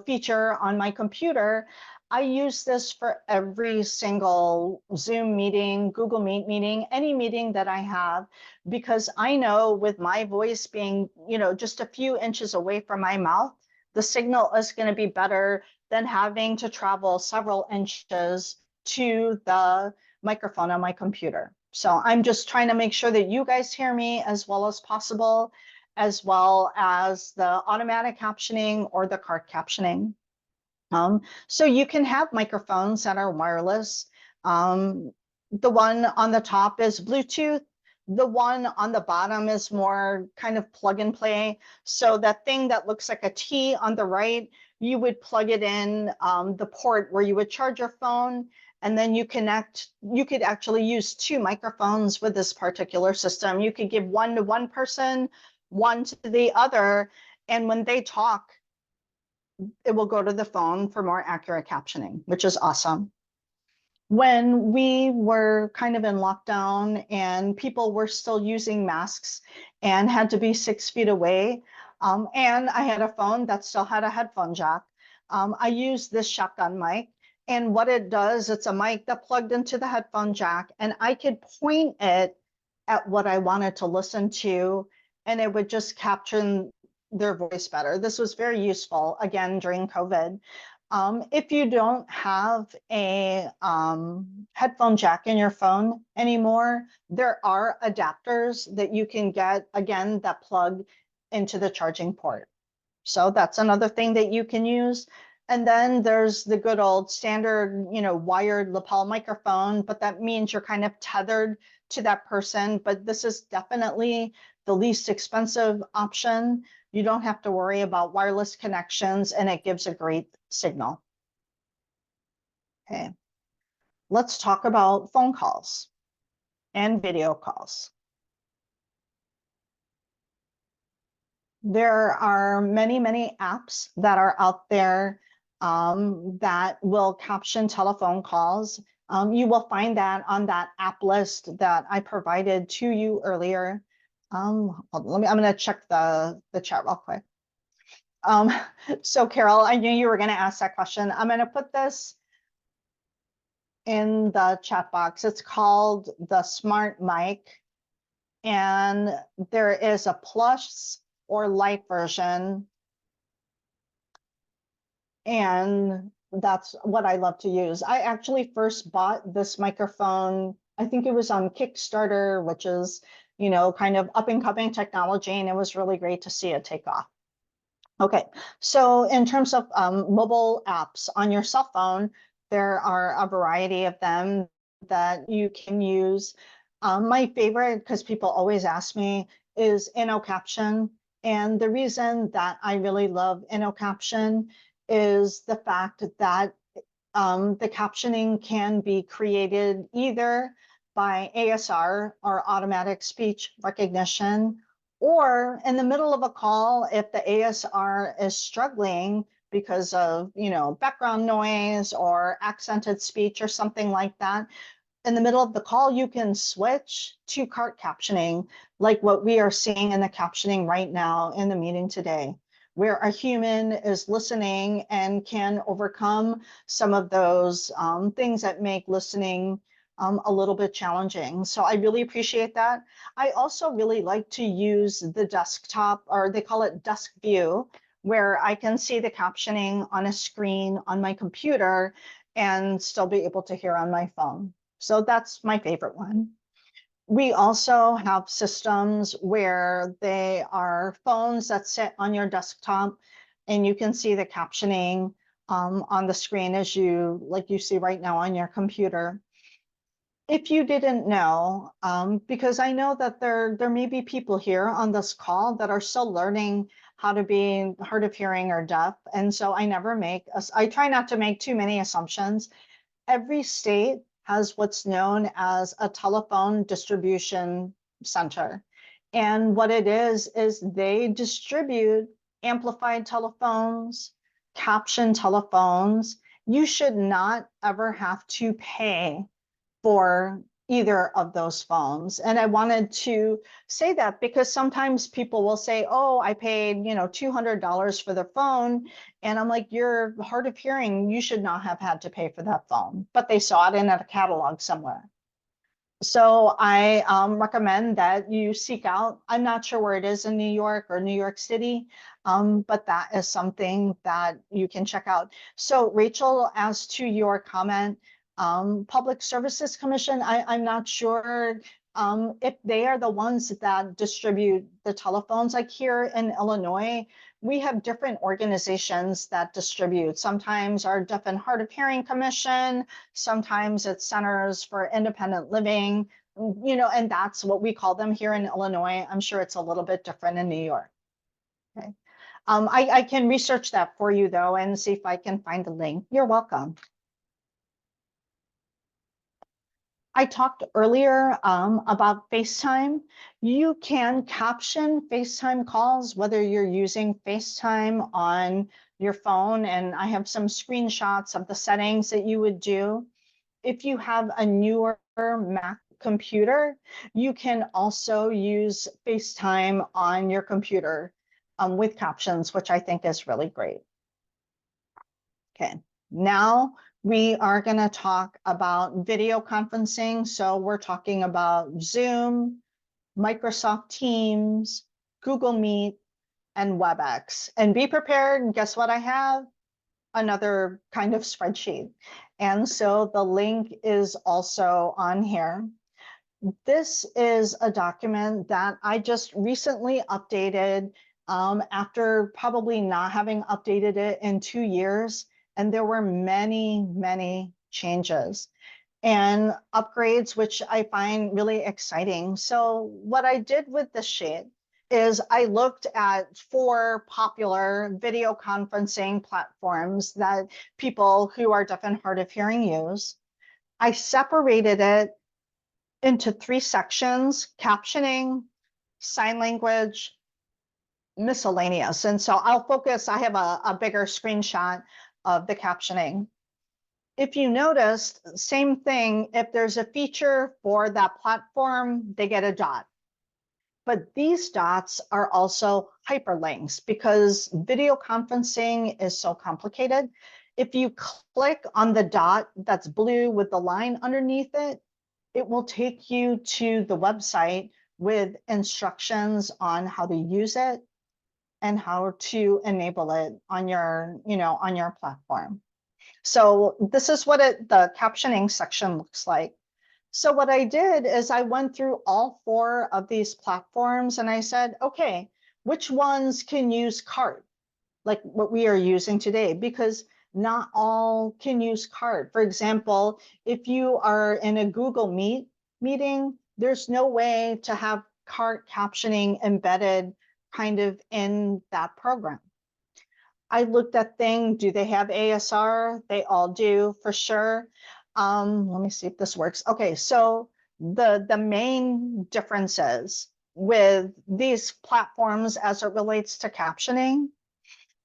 feature on my computer. I use this for every single Zoom meeting, Google Meet meeting, any meeting that I have, because I know with my voice being, just a few inches away from my mouth, the signal is going to be better than having to travel several inches to the microphone on my computer. So I'm just trying to make sure that you guys hear me as well as possible, as well as the automatic captioning or the cart captioning. So you can have microphones that are wireless. The one on the top is Bluetooth. The one on the bottom is more kind of plug and play. So that thing that looks like a T on the right, you would plug it in the port where you would charge your phone, and then you could actually use two microphones with this particular system. You could give one to one person, one to the other, and when they talk, it will go to the phone for more accurate captioning, which is awesome. When we were kind of in lockdown and people were still using masks and had to be 6 feet away, and I had a phone that still had a headphone jack, I used this shotgun mic. And what it does, it's a mic that plugged into the headphone jack, and I could point it at what I wanted to listen to, and it would just capture their voice better. This was very useful, again, during COVID. If you don't have a headphone jack in your phone anymore, there are adapters that you can get, again, that plug into the charging port. So that's another thing that you can use. And then there's the good old standard, wired lapel microphone, but that means you're kind of tethered to that person. But this is definitely the least expensive option. You don't have to worry about wireless connections, and it gives a great signal. Okay, let's talk about phone calls and video calls. There are many, many apps that are out there that will caption telephone calls. You will find that on that app list that I provided to you earlier. I'm going to check the chat real quick. So Carol, I knew you were going to ask that question. I'm going to put this in the chat box. It's called the Smart Mic, and there is a Plus or Lite version, and that's what I love to use. I actually first bought this microphone, I think it was on Kickstarter, which is, kind of up and coming technology, and it was really great to see it take off. Okay, so in terms of mobile apps on your cell phone, there are a variety of them that you can use. My favorite, because people always ask me, is InnoCaption. And the reason that I really love InnoCaption is the fact that the captioning can be created either by ASR or automatic speech recognition, or in the middle of a call, if the ASR is struggling because of, background noise or accented speech or something like that, in the middle of the call, you can switch to cart captioning, like what we are seeing in the captioning right now in the meeting today, where a human is listening and can overcome some of those things that make listening a little bit challenging. So I really appreciate that. I also really like to use the desktop, or they call it desk view, where I can see the captioning on a screen on my computer and still be able to hear on my phone. So that's my favorite one. We also have systems where they are phones that sit on your desktop and you can see the captioning on the screen as like you see right now on your computer. If you didn't know, because I know that there may be people here on this call that are still learning how to be hard of hearing or deaf. And so I try not to make too many assumptions. Every state has what's known as a telephone distribution center. And what it is they distribute amplified telephones, captioned telephones. You should not ever have to pay for either of those phones. And I wanted to say that because sometimes people will say, oh, I paid, $200 for the phone. And I'm like, you're hard of hearing. You should not have had to pay for that phone, but they saw it in a catalog somewhere. So I recommend that you seek out, I'm not sure where it is in New York or New York City, but that is something that you can check out. So Rachel, as to your comment, Public Services Commission, I'm not sure if they are the ones that distribute the telephones. Like here in Illinois, we have different organizations that distribute. Sometimes our Deaf and Hard of Hearing Commission, sometimes it's Centers for Independent Living, and that's what we call them here in Illinois. I'm sure it's a little bit different in New York. Okay. I can research that for you though and see if I can find a link. You're welcome. I talked earlier about FaceTime. You can caption FaceTime calls, whether you're using FaceTime on your phone, and I have some screenshots of the settings that you would do. If you have a newer Mac computer, you can also use FaceTime on your computer with captions, which I think is really great. Okay, now we are going to talk about video conferencing. So we're talking about Zoom, Microsoft Teams, Google Meet, and WebEx. And be prepared, guess what I have? Another kind of spreadsheet. And so the link is also on here. This is a document that I just recently updated after probably not having updated it in 2 years. And there were many, many changes and upgrades, which I find really exciting. So what I did with this sheet is I looked at 4 popular video conferencing platforms that people who are deaf and hard of hearing use. I separated it into 3 sections: captioning, sign language, miscellaneous. And so I'll focus, I have a bigger screenshot of the captioning. If you noticed, same thing, if there's a feature for that platform, they get a dot. But these dots are also hyperlinks because video conferencing is so complicated. If you click on the dot that's blue with the line underneath it, it will take you to the website with instructions on how to use it and how to enable it on your, on your platform. So this is what the captioning section looks like. So what I did is I went through all 4 of these platforms and I said, okay, which ones can use CART, like what we are using today? Because not all can use CART. For example, if you are in a Google Meet meeting, there's no way to have CART captioning embedded kind of in that program. I looked at things, do they have ASR? They all do for sure. Let me see if this works. Okay, so the main differences with these platforms as it relates to captioning,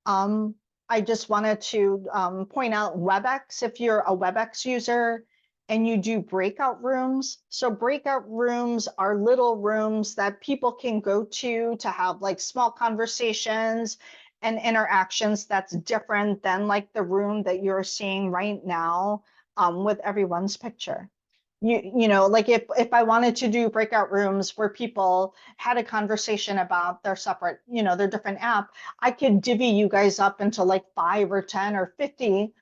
I just wanted to point out WebEx. If you're a WebEx user and you do breakout rooms, so breakout rooms are little rooms that people can go to have like small conversations and interactions that's different than like the room that you're seeing right now with everyone's picture. Like if I wanted to do breakout rooms where people had a conversation about their separate, their different app, I could divvy you guys up into like 5 or 10 or 50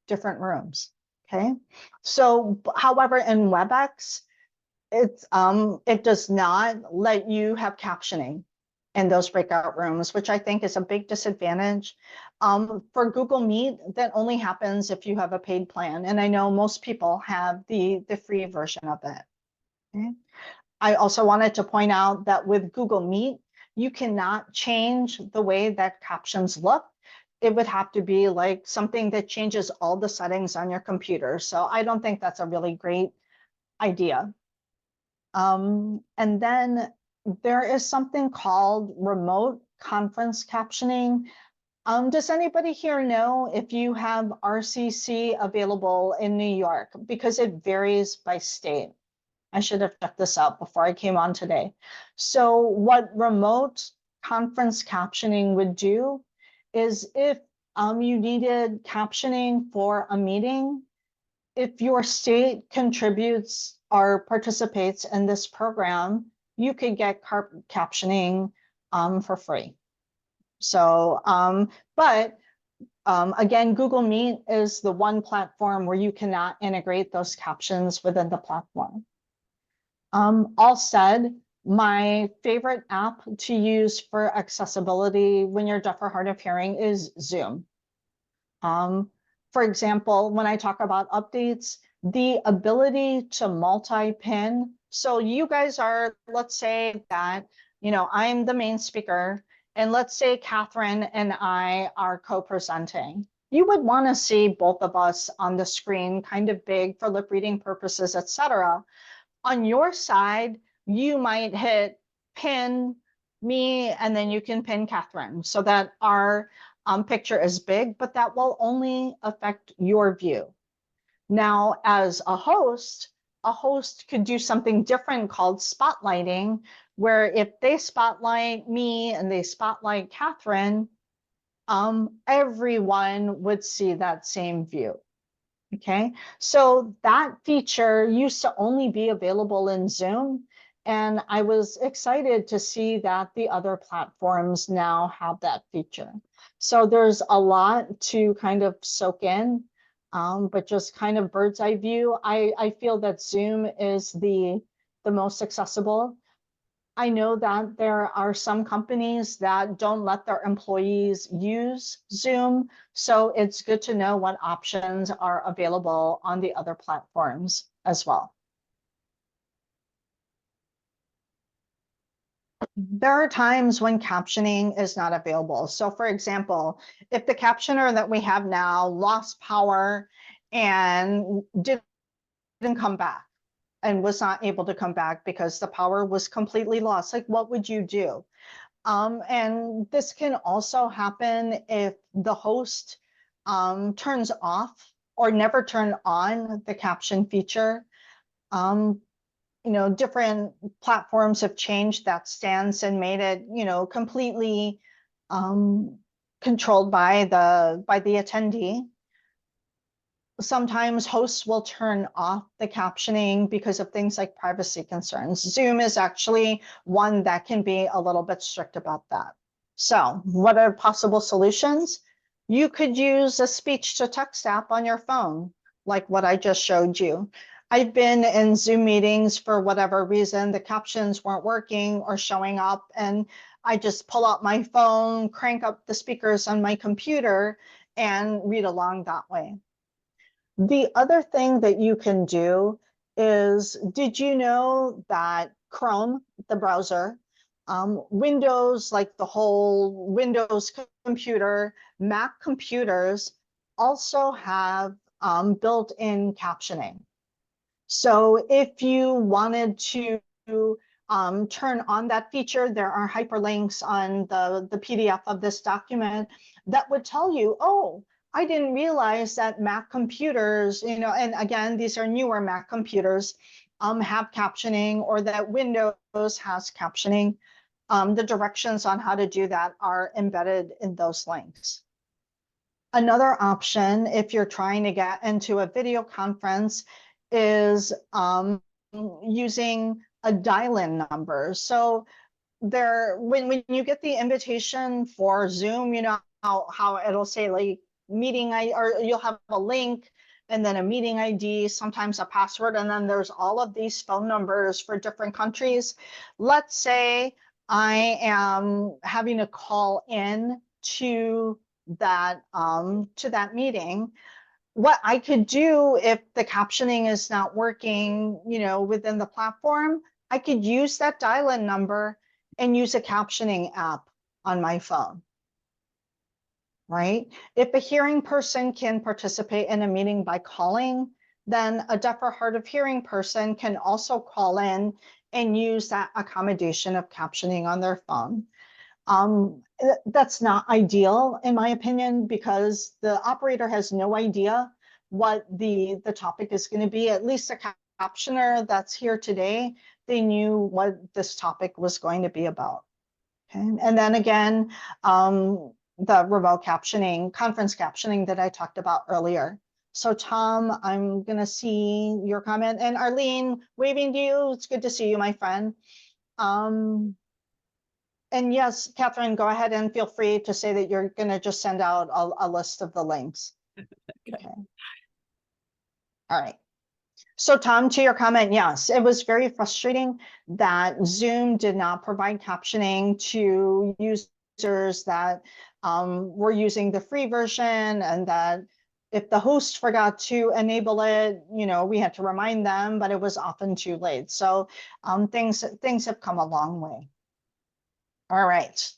different rooms. Okay. So, however, in WebEx, it does not let you have captioning in those breakout rooms, which I think is a big disadvantage. For Google Meet, that only happens if you have a paid plan. And I know most people have the free version of it. Okay. I also wanted to point out that with Google Meet, you cannot change the way that captions look. It would have to be like something that changes all the settings on your computer. So I don't think that's a really great idea. And then there is something called remote conference captioning. Does anybody here know if you have RCC available in New York? Because it varies by state. I should have checked this out before I came on today. So what remote conference captioning would do is if you needed captioning for a meeting, if your state contributes or participates in this program, you could get captioning for free. So, again, Google Meet is the one platform where you cannot integrate those captions within the platform. All said, my favorite app to use for accessibility when you're deaf or hard of hearing is Zoom. For example, when I talk about updates, the ability to multi-pin. So you guys are, let's say that, I'm the main speaker, and let's say Catherine and I are co-presenting. You would want to see both of us on the screen, kind of big for lip reading purposes, etc. On your side, you might hit pin me, and then you can pin Catherine so that our picture is big, but that will only affect your view. Now, as a host could do something different called spotlighting, where if they spotlight me and they spotlight Catherine, everyone would see that same view. Okay, so that feature used to only be available in Zoom, and I was excited to see that the other platforms now have that feature. So there's a lot to kind of soak in, but just kind of bird's eye view. I feel that Zoom is the most accessible. I know that there are some companies that don't let their employees use Zoom, so it's good to know what options are available on the other platforms as well. There are times when captioning is not available. So for example, if the captioner that we have now lost power and didn't come back and was not able to come back because the power was completely lost, like what would you do? And this can also happen if the host turns off or never turn on the caption feature. Different platforms have changed that stance and made it, completely controlled by the attendee. Sometimes hosts will turn off the captioning because of things like privacy concerns. Zoom is actually one that can be a little bit strict about that. So what are possible solutions? You could use a speech to text app on your phone, like what I just showed you. I've been in Zoom meetings for whatever reason, the captions weren't working or showing up, and I just pull out my phone, crank up the speakers on my computer, and read along that way. The other thing that you can do is, did you know that Chrome, the browser, Windows, like the whole Windows computer, Mac computers also have built-in captioning. So if you wanted to turn on that feature, there are hyperlinks on the PDF of this document that would tell you, oh, I didn't realize that Mac computers, and again, these are newer Mac computers, have captioning, or that Windows has captioning. The directions on how to do that are embedded in those links. Another option, if you're trying to get into a video conference, is using a dial-in number. So when you get the invitation for Zoom, how it'll say like meeting, or you'll have a link and then a meeting ID, sometimes a password, and then there's all of these phone numbers for different countries. Let's say I am having to call in to that meeting. What I could do if the captioning is not working, within the platform, I could use that dial-in number and use a captioning app on my phone. Right? If a hearing person can participate in a meeting by calling, then a deaf or hard of hearing person can also call in and use that accommodation of captioning on their phone. That's not ideal, in my opinion, because the operator has no idea what the topic is going to be. At least the captioner that's here today, they knew what this topic was going to be about. Okay. And then again, the remote captioning, conference captioning that I talked about earlier. So Tom, I'm going to see your comment, and Arlene, waving to you. It's good to see you, my friend. And yes, Catherine, go ahead and feel free to say that you're going to just send out a list of the links. Okay. All right. So Tom, to your comment, yes, it was very frustrating that Zoom did not provide captioning to users that were using the free version, and that if the host forgot to enable it, we had to remind them, but it was often too late. So things have come a long way. All right.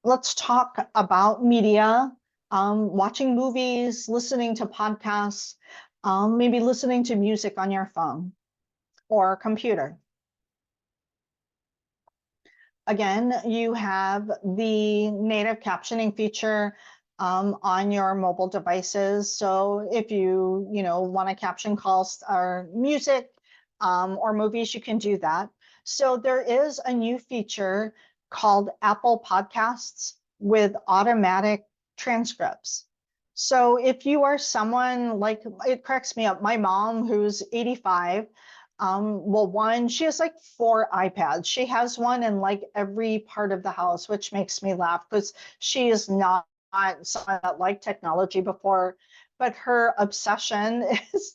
Let's talk about media, watching movies, listening to podcasts, maybe listening to music on your phone or computer. Again, you have the native captioning feature on your mobile devices. So if you want to caption calls or music or movies, you can do that. So there is a new feature called Apple Podcasts with automatic transcripts. So if you are someone like, it cracks me up, my mom, who's 85, well, she has like 4 iPads. She has one in like every part of the house, which makes me laugh because she is not someone that liked technology before, but her obsession is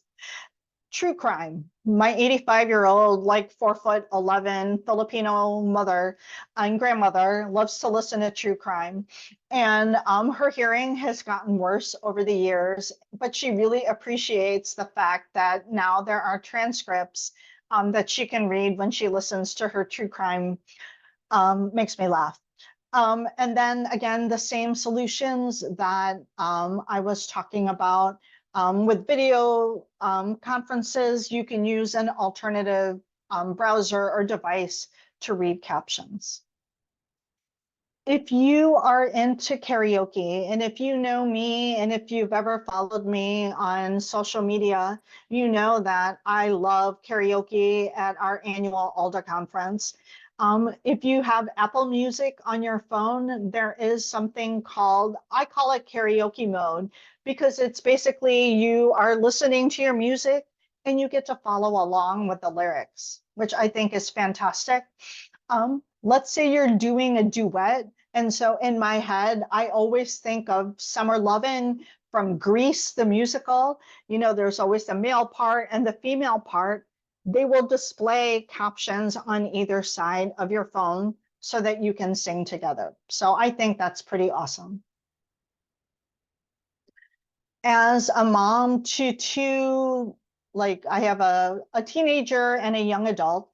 true crime. My 85-year-old, like 4'11" Filipino mother and grandmother loves to listen to true crime. And her hearing has gotten worse over the years, but she really appreciates the fact that now there are transcripts that she can read when she listens to her true crime. Makes me laugh. And then again, the same solutions that I was talking about with video conferences, you can use an alternative browser or device to read captions. If you are into karaoke, and if you know me, and if you've ever followed me on social media, you know that I love karaoke at our annual ALDA conference. If you have Apple Music on your phone, there is something called, I call it karaoke mode, because it's basically you are listening to your music and you get to follow along with the lyrics, which I think is fantastic. Let's say you're doing a duet. And so in my head, I always think of Summer Lovin' from Grease, the musical. There's always the male part and the female part. They will display captions on either side of your phone so that you can sing together. So I think that's pretty awesome. As a mom to two, like I have a teenager and a young adult,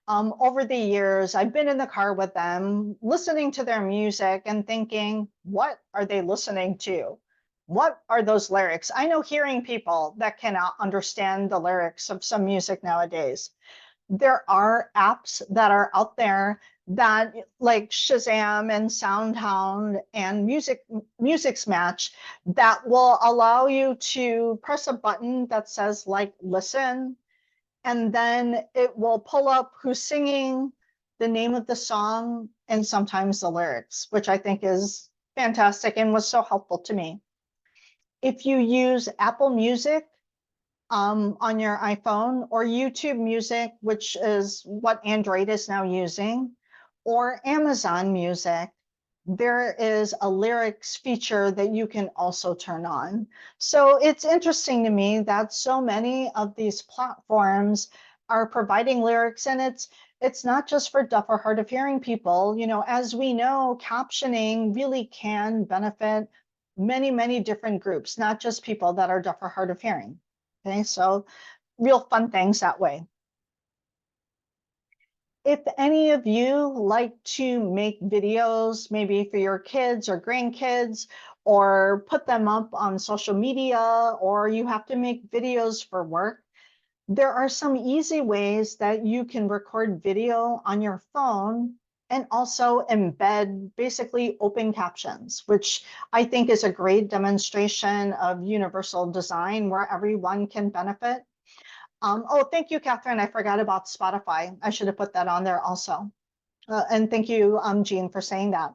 over the years, I've been in the car with them, listening to their music and thinking, what are they listening to? What are those lyrics? I know hearing people that cannot understand the lyrics of some music nowadays. There are apps that are out there that, like Shazam and SoundHound and Music's Match, that will allow you to press a button that says like listen, and then it will pull up who's singing, the name of the song, and sometimes the lyrics, which I think is fantastic and was so helpful to me. If you use Apple Music on your iPhone, or YouTube Music, which is what Android is now using, or Amazon Music, there is a lyrics feature that you can also turn on. So it's interesting to me that so many of these platforms are providing lyrics, and it's not just for deaf or hard of hearing people. You know, as we know, captioning really can benefit many, many different groups, not just people that are deaf or hard of hearing. Okay, so real fun things that way. If any of you like to make videos, maybe for your kids or grandkids, or put them up on social media, or you have to make videos for work, there are some easy ways that you can record video on your phone and also embed basically open captions, which I think is a great demonstration of universal design where everyone can benefit. Oh, thank you, Catherine. I forgot about Spotify. I should have put that on there also. And thank you, Jean, for saying that.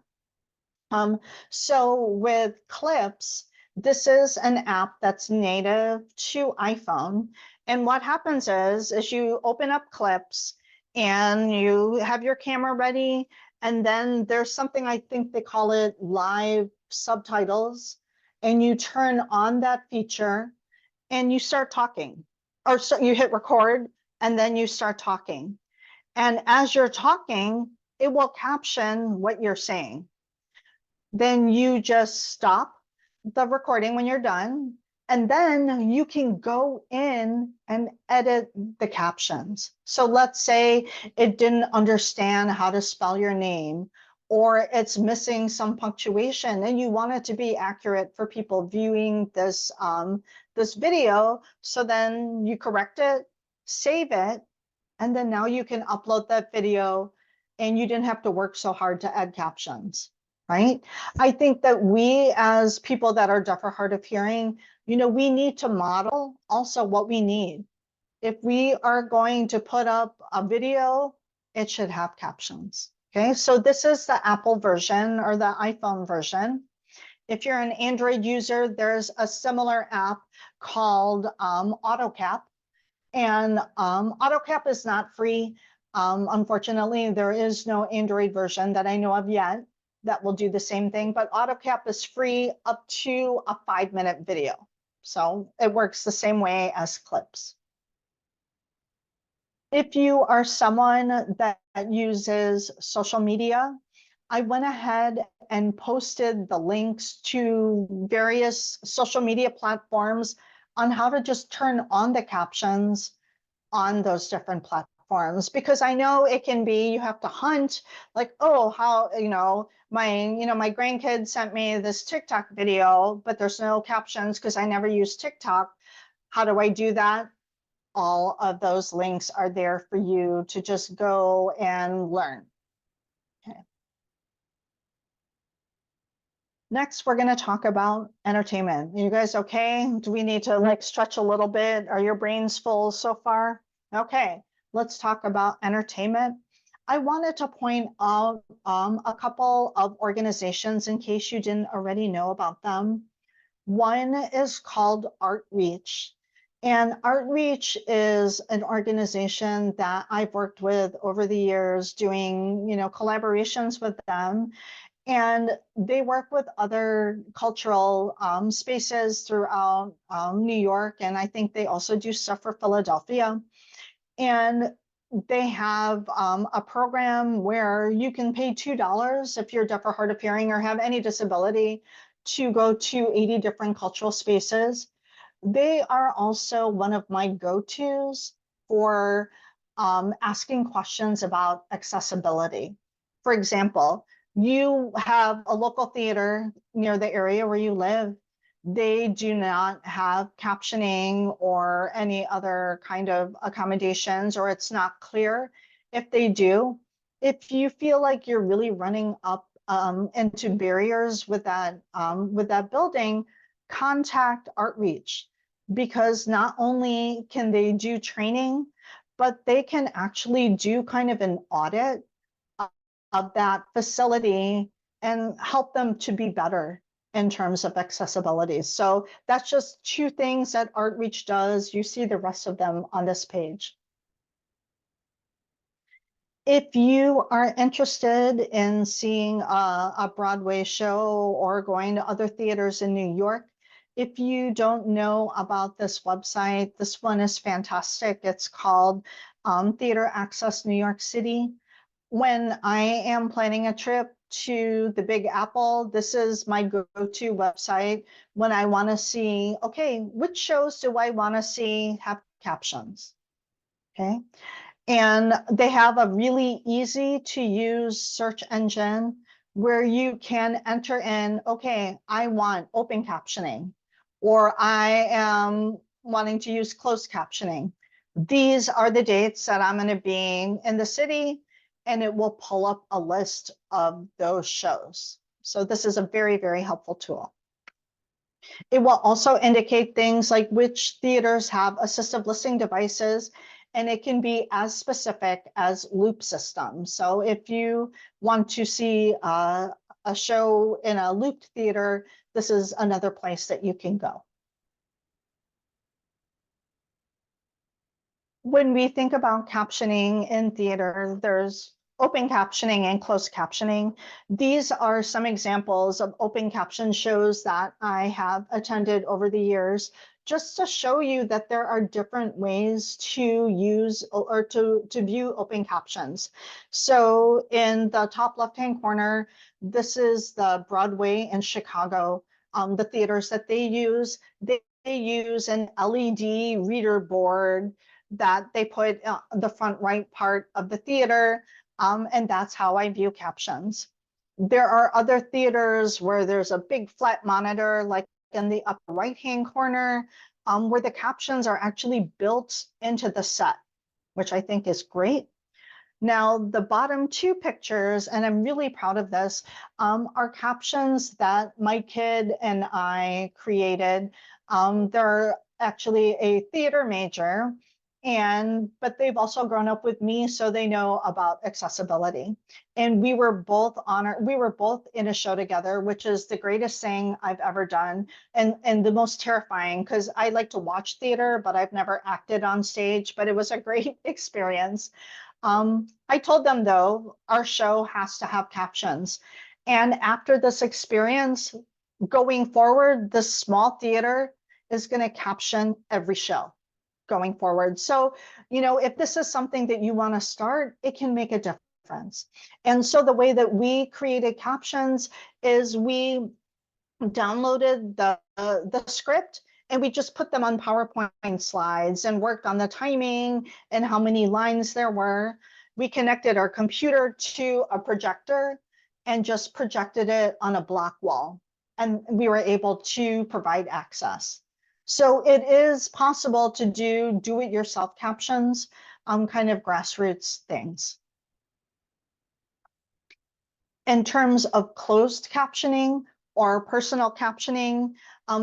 So with Clips, this is an app that's native to iPhone. And what happens is you open up Clips and you have your camera ready. And then there's something, I think they call it live subtitles. And you turn on that feature and you start talking. Or so you hit record and then you start talking. And as you're talking, it will caption what you're saying. Then you just stop the recording when you're done, and then you can go in and edit the captions. So let's say it didn't understand how to spell your name, or it's missing some punctuation and you want it to be accurate for people viewing this, this video. So then you correct it, save it, and then now you can upload that video and you didn't have to work so hard to add captions, right? I think that we as people that are deaf or hard of hearing, you know, we need to model also what we need. If we are going to put up a video, it should have captions. Okay, so this is the Apple version or the iPhone version. If you're an Android user, there's a similar app called AutoCap. And AutoCap is not free. Unfortunately, there is no Android version that I know of yet that will do the same thing, but AutoCap is free up to a 5-minute video. So it works the same way as Clips. If you are someone that uses social media, I went ahead and posted the links to various social media platforms on how to just turn on the captions on those different platforms, because I know it can be, you have to hunt like, oh, how, my grandkids sent me this TikTok video, but there's no captions because I never use TikTok. How do I do that? All of those links are there for you to just go and learn. Okay. Next, we're going to talk about entertainment. You guys okay? Do we need to like stretch a little bit? Are your brains full so far? Okay, let's talk about entertainment. I wanted to point out a couple of organizations in case you didn't already know about them. One is called Artreach. And Artreach is an organization that I've worked with over the years doing, collaborations with them. And they work with other cultural spaces throughout New York. And I think they also do stuff for Philadelphia. And they have a program where you can pay $2 if you're deaf or hard of hearing or have any disability to go to 80 different cultural spaces. They are also one of my go-tos for asking questions about accessibility. For example, you have a local theater near the area where you live. They do not have captioning or any other kind of accommodations, or it's not clear if they do. If you feel like you're really running up into barriers with that building, contact Artreach, because not only can they do training, but they can actually do kind of an audit of that facility and help them to be better in terms of accessibility. So that's just 2 things that Artreach does. You see the rest of them on this page. If you are interested in seeing a Broadway show or going to other theaters in New York, if you don't know about this website, this one is fantastic. It's called Theater Access New York City. When I am planning a trip to the Big Apple, this is my go-to website when I want to see, okay, which shows do I want to see have captions? Okay. And they have a really easy to use search engine where you can enter in, okay, I want open captioning, or I am wanting to use closed captioning. These are the dates that I'm going to be in the city, and it will pull up a list of those shows. So this is a very, very helpful tool. It will also indicate things like which theaters have assistive listening devices, and it can be as specific as loop systems. So if you want to see a show in a looped theater, this is another place that you can go. When we think about captioning in theater, there's open captioning and closed captioning. These are some examples of open caption shows that I have attended over the years, just to show you that there are different ways to use or to view open captions. So in the top left-hand corner, this is the Broadway in Chicago, the theaters that they use. They use an LED reader board that they put the front right part of the theater, and that's how I view captions. There are other theaters where there's a big flat monitor, like in the upper right-hand corner, where the captions are actually built into the set, which I think is great. Now, the bottom two pictures, and I'm really proud of this, are captions that my kid and I created. They're actually a theater major, but they've also grown up with me, so they know about accessibility. And we were both in a show together, which is the greatest thing I've ever done, and the most terrifying, because I like to watch theater, but I've never acted on stage, but it was a great experience. I told them, though, our show has to have captions. And after this experience, going forward, this small theater is going to caption every show going forward. So, if this is something that you want to start, it can make a difference. And so the way that we created captions is we downloaded the script, and we just put them on PowerPoint slides and worked on the timing and how many lines there were. We connected our computer to a projector and just projected it on a block wall, and we were able to provide access. So it is possible to do it yourself captions, kind of grassroots things. In terms of closed captioning or personal captioning,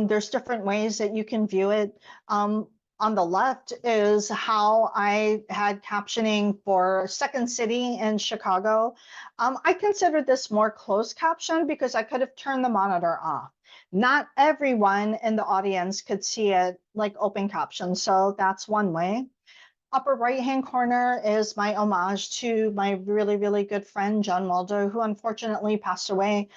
there's different ways that you can view it. On the left is how I had captioning for Second City in Chicago. I consider this more closed caption because I could have turned the monitor off. Not everyone in the audience could see it like open caption, so that's one way. Upper right-hand corner is my homage to my really, really good friend, John Mulder, who unfortunately passed away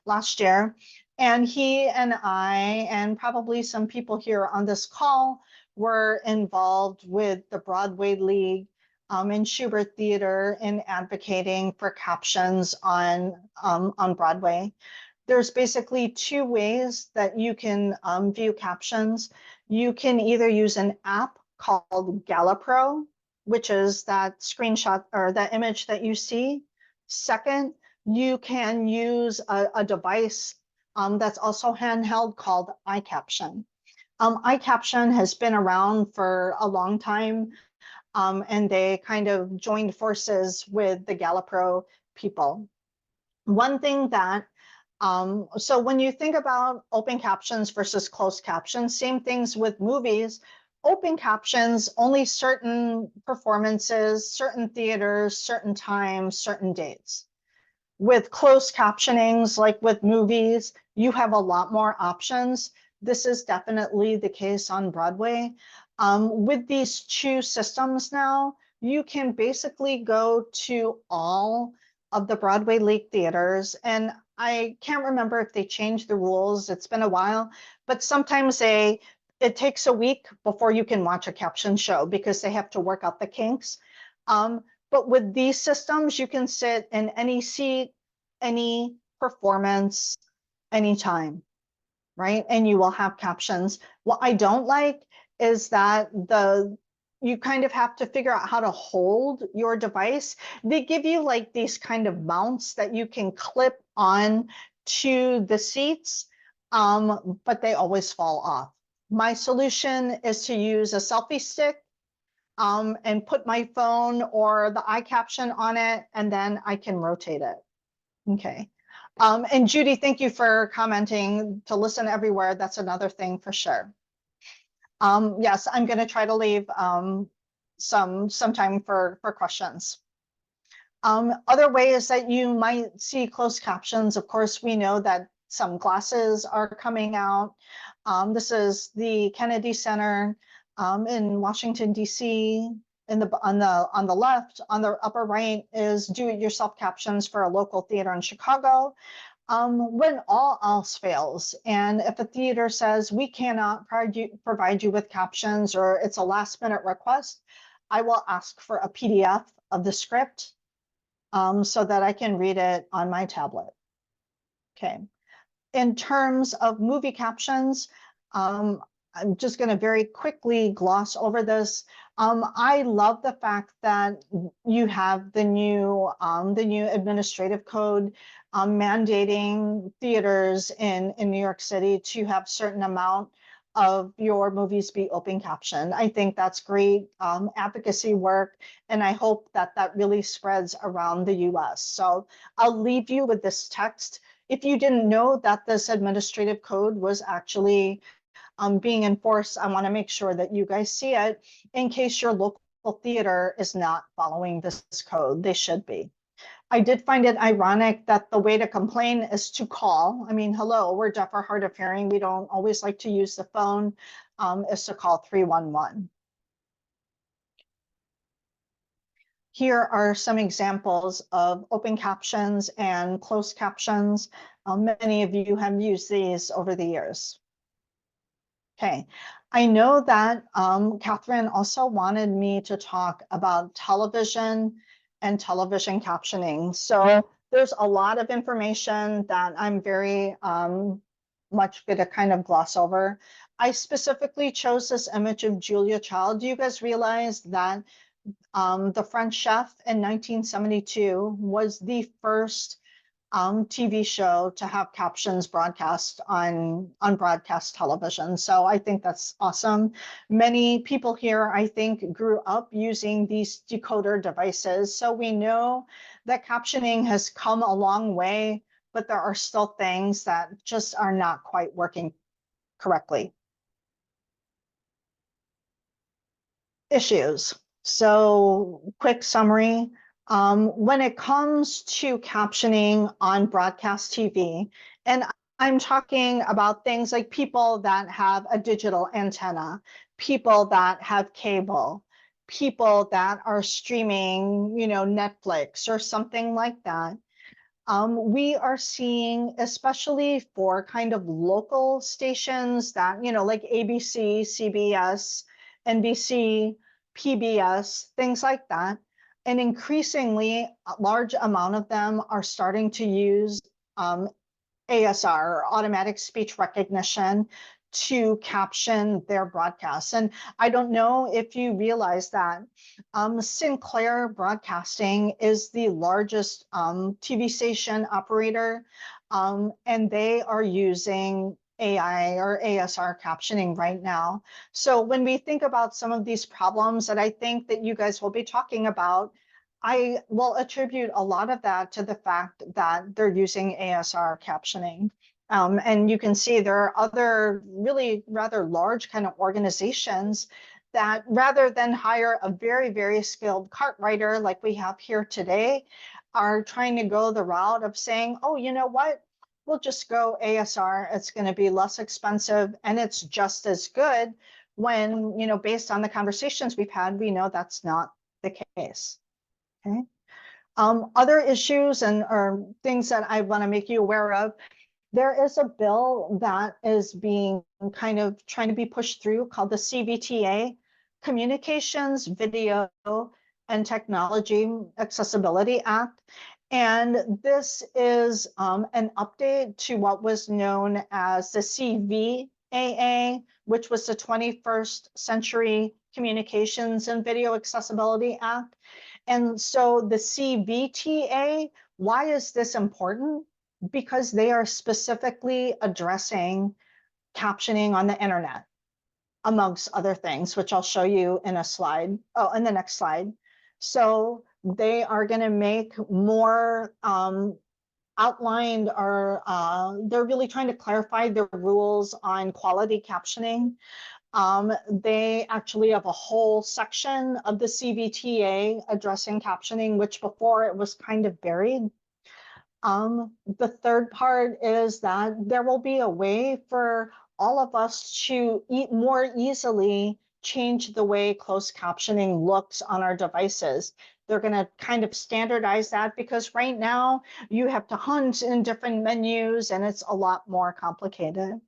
last year. And he and I, and probably some people here on this call, were involved with the Broadway League in Schubert Theater in advocating for captions on Broadway. There's basically two ways that you can view captions. You can either use an app called GalaPro, which is that screenshot or that image that you see. Second, you can use a device that's also handheld called iCaption. iCaption has been around for a long time, and they kind of joined forces with the GalaPro people. One thing that so when you think about open captions versus closed captions, same things with movies. Open captions, only certain performances, certain theaters, certain times, certain dates. With closed captionings, like with movies, you have a lot more options. This is definitely the case on Broadway. With these two systems now, you can basically go to all of the Broadway Lake theaters. And I can't remember if they changed the rules. It's been a while, but sometimes it takes a week before you can watch a captioned show because they have to work out the kinks. But with these systems, you can sit in any seat, any performance, anytime, right? And you will have captions. What I don't like is that you kind of have to figure out how to hold your device. They give you like these kind of mounts that you can clip on to the seats, but they always fall off. My solution is to use a selfie stick and put my phone or the iCaption on it, and then I can rotate it. Okay. And Judy, thank you for commenting to listen everywhere. That's another thing for sure. Yes, I'm going to try to leave some time for questions. Other ways that you might see closed captions, of course, we know that some glasses are coming out. This is the Kennedy Center in Washington, D.C. On the left, on the upper right is do-it-yourself captions for a local theater in Chicago. When all else fails, and if a theater says we cannot provide you with captions or it's a last-minute request, I will ask for a PDF of the script so that I can read it on my tablet. Okay. In terms of movie captions, I'm just going to very quickly gloss over this. I love the fact that you have the new administrative code mandating theaters in New York City to have certain amount of your movies be open captioned. I think that's great advocacy work, and I hope that that really spreads around the US. So I'll leave you with this text. If you didn't know that this administrative code was actually being enforced, I want to make sure that you guys see it in case your local theater is not following this code. They should be. I did find it ironic that the way to complain is to call. I mean, hello, we're deaf or hard of hearing. We don't always like to use the phone, is to call 311. Here are some examples of open captions and closed captions. Many of you have used these over the years. Okay, I know that Catherine also wanted me to talk about television and television captioning. So there's a lot of information that I'm very much going to kind of gloss over. I specifically chose this image of Julia Child. Do you guys realize that the French Chef in 1972 was the first TV show to have captions broadcast on broadcast television. So I think that's awesome. Many people here, I think, grew up using these decoder devices. So we know that captioning has come a long way, but there are still things that just are not quite working correctly. Issues. So quick summary. When it comes to captioning on broadcast TV, and I'm talking about things like people that have a digital antenna, people that have cable, people that are streaming, Netflix or something like that. We are seeing, especially for kind of local stations that, like ABC, CBS, NBC, PBS, things like that. And increasingly, a large amount of them are starting to use ASR, or automatic speech recognition, to caption their broadcasts. And I don't know if you realize that Sinclair Broadcasting is the largest TV station operator, and they are using AI or ASR captioning right now. So when we think about some of these problems that I think that you guys will be talking about, I will attribute a lot of that to the fact that they're using ASR captioning. And you can see there are other really rather large kind of organizations that rather than hire a very, very skilled cart writer like we have here today, are trying to go the route of saying, oh, you know what? We'll just go ASR. It's going to be less expensive and it's just as good when, based on the conversations we've had, we know that's not the case. Okay. Other issues and or things that I want to make you aware of, there is a bill that is being kind of trying to be pushed through called the CVTA, Communications, Video, and Technology Accessibility Act. And this is an update to what was known as the CVAA, which was the 21st Century Communications and Video Accessibility Act. And so the CVTA, why is this important? Because they are specifically addressing captioning on the internet, amongst other things, which I'll show you in a slide. Oh, in the next slide. So they are going to make more outlined, or they're really trying to clarify the rules on quality captioning. They actually have a whole section of the CVTA addressing captioning, which before it was kind of buried. The third part is that there will be a way for all of us to more easily change the way closed captioning looks on our devices. They're going to kind of standardize that, because right now you have to hunt in different menus and it's a lot more complicated.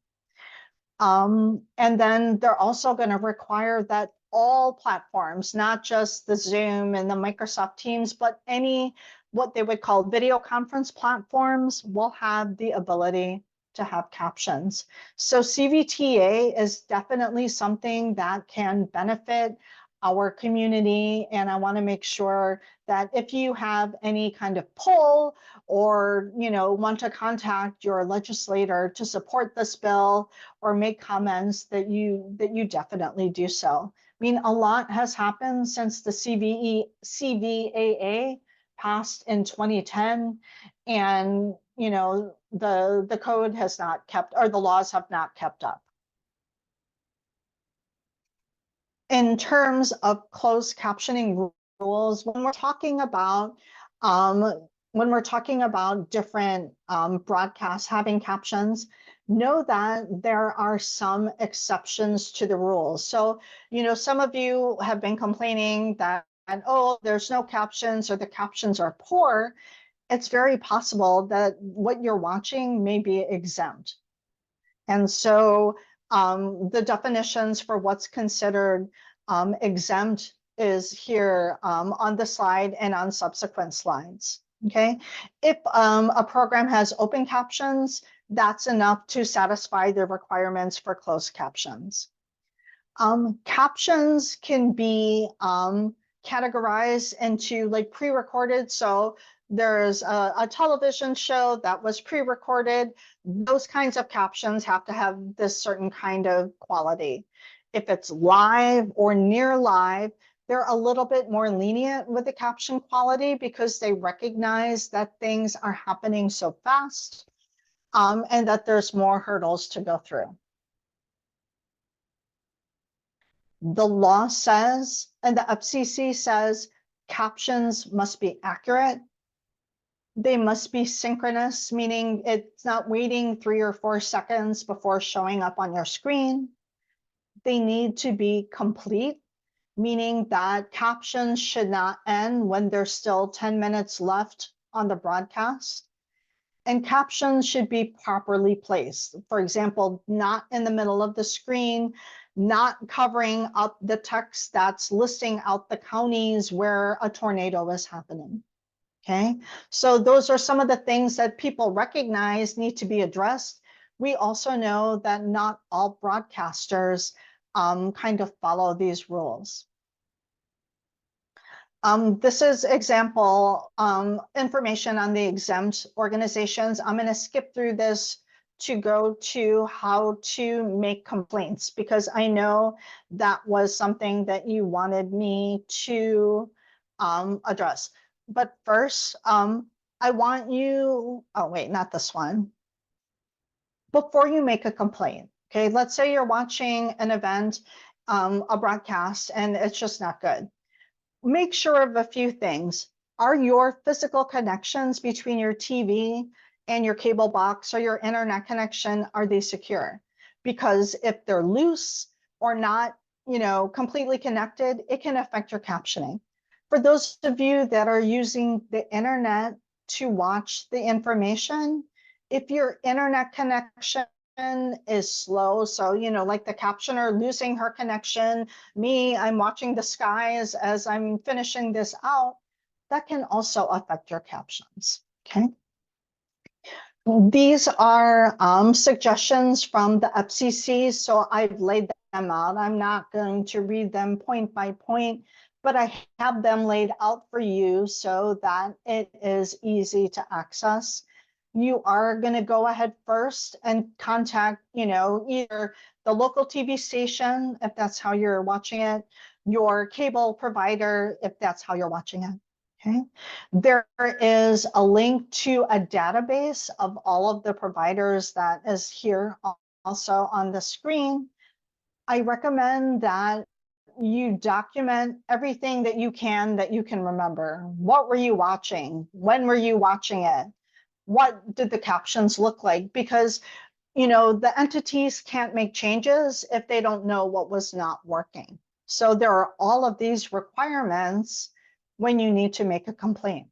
And then they're also going to require that all platforms, not just the Zoom and the Microsoft Teams, but any what they would call video conference platforms will have the ability to have captions. So CVTA is definitely something that can benefit our community. And I want to make sure that if you have any kind of pull or, want to contact your legislator to support this bill or make comments, that you definitely do so. I mean, a lot has happened since the CVAA passed in 2010, and the code has not kept, or the laws have not kept up. In terms of closed captioning rules, when we're talking about different broadcasts having captions, know that there are some exceptions to the rules. So, some of you have been complaining that, oh, there's no captions or the captions are poor. It's very possible that what you're watching may be exempt. And so the definitions for what's considered exempt is here on the slide and on subsequent slides. Okay, if a program has open captions, that's enough to satisfy the requirements for closed captions. Captions can be categorized into like pre-recorded. So there's a television show that was pre-recorded. Those kinds of captions have to have this certain kind of quality. If it's live or near live, they're a little bit more lenient with the caption quality, because they recognize that things are happening so fast and that there's more hurdles to go through. The law says, and the FCC says, captions must be accurate. They must be synchronous, meaning it's not waiting 3 or 4 seconds before showing up on your screen. They need to be complete, meaning that captions should not end when there's still 10 minutes left on the broadcast. And captions should be properly placed. For example, not in the middle of the screen, not covering up the text that's listing out the counties where a tornado is happening. Okay, so those are some of the things that people recognize need to be addressed. We also know that not all broadcasters kind of follow these rules. This is example information on the exempt organizations. I'm going to skip through this to go to how to make complaints, because I know that was something that you wanted me to address. But first, I want you, oh wait, not this one. Before you make a complaint, okay, let's say you're watching an event, a broadcast, and it's just not good. Make sure of a few things. Are your physical connections between your TV and your cable box or your internet connection, are they secure? Because if they're loose or not, completely connected, it can affect your captioning. For those of you that are using the internet to watch the information, if your internet connection is slow, so, you know, like the captioner losing her connection, me, I'm watching the skies as I'm finishing this out, that can also affect your captions, okay? These are suggestions from the FCC, so I've laid them out. I'm not going to read them point by point, but I have them laid out for you so that it is easy to access. You are going to go ahead first and contact, you know, either the local TV station, if that's how you're watching it, your cable provider, if that's how you're watching it. Okay. There is a link to a database of all of the providers that is here also on the screen. I recommend that you document everything that you can remember. What were you watching? When were you watching it? What did the captions look like? Because, you know, the entities can't make changes if they don't know what was not working. So there are all of these requirements when you need to make a complaint,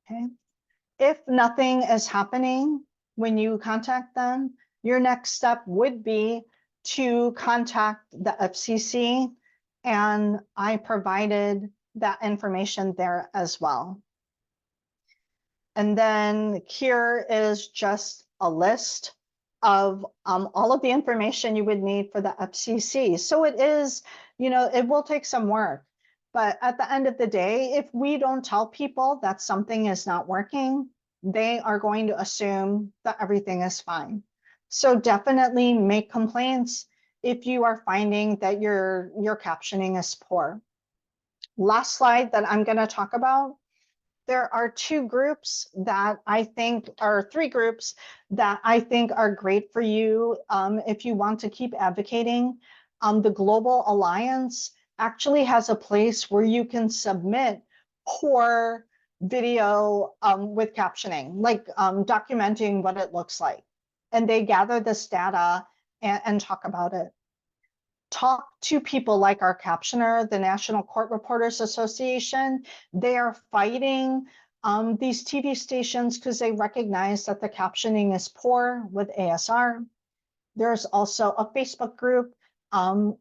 okay? If nothing is happening when you contact them, your next step would be to contact the FCC, and I provided that information there as well. And then here is just a list of all of the information you would need for the FCC. So it is, you know, it will take some work. But at the end of the day, if we don't tell people that something is not working, they are going to assume that everything is fine. So definitely make complaints if you are finding that your captioning is poor. Last slide that I'm going to talk about. There are two groups that I think, or three groups that I think are great for you if you want to keep advocating. The Global Alliance actually has a place where you can submit poor video with captioning, like documenting what it looks like. And they gather this data and talk about it. Talk to people like our captioner, the National Court Reporters Association. They are fighting these TV stations because they recognize that the captioning is poor with ASR. There's also a Facebook group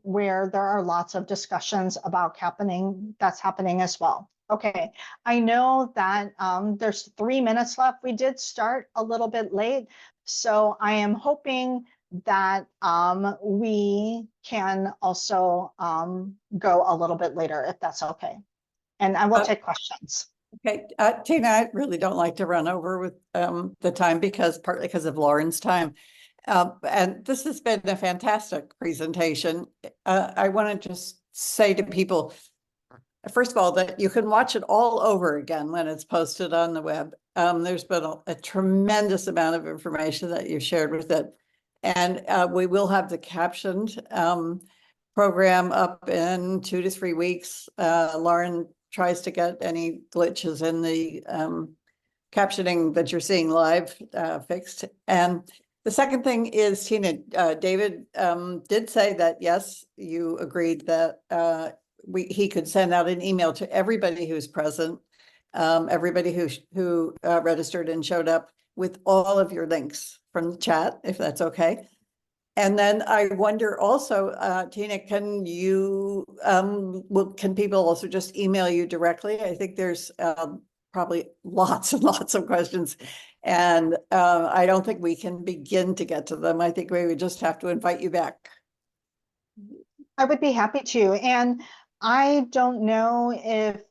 where there are lots of discussions about captioning that's happening as well. Okay, I know that there's 3 minutes left. We did start a little bit late, so I am hoping that we can also go a little bit later if that's okay. And I will take questions. Okay, Tina, I really don't like to run over with the time partly because of Lauren's time. And this has been a fantastic presentation. I want to just say to people, first of all, that you can watch it all over again when it's posted on the web. There's been a tremendous amount of information that you shared with it. And we will have the captioned program up in 2 to 3 weeks. Lauren tries to get any glitches in the captioning that you're seeing live fixed. And the second thing is, Tina, David did say that, yes, you agreed that he could send out an email to everybody who's present, everybody who registered and showed up with all of your links from the chat, if that's okay. And then I wonder also, Tina, can you, can people also just email you directly? I think there's probably lots and lots of questions. And I don't think we can begin to get to them. I think we would just have to invite you back. I would be happy to. And I don't know if,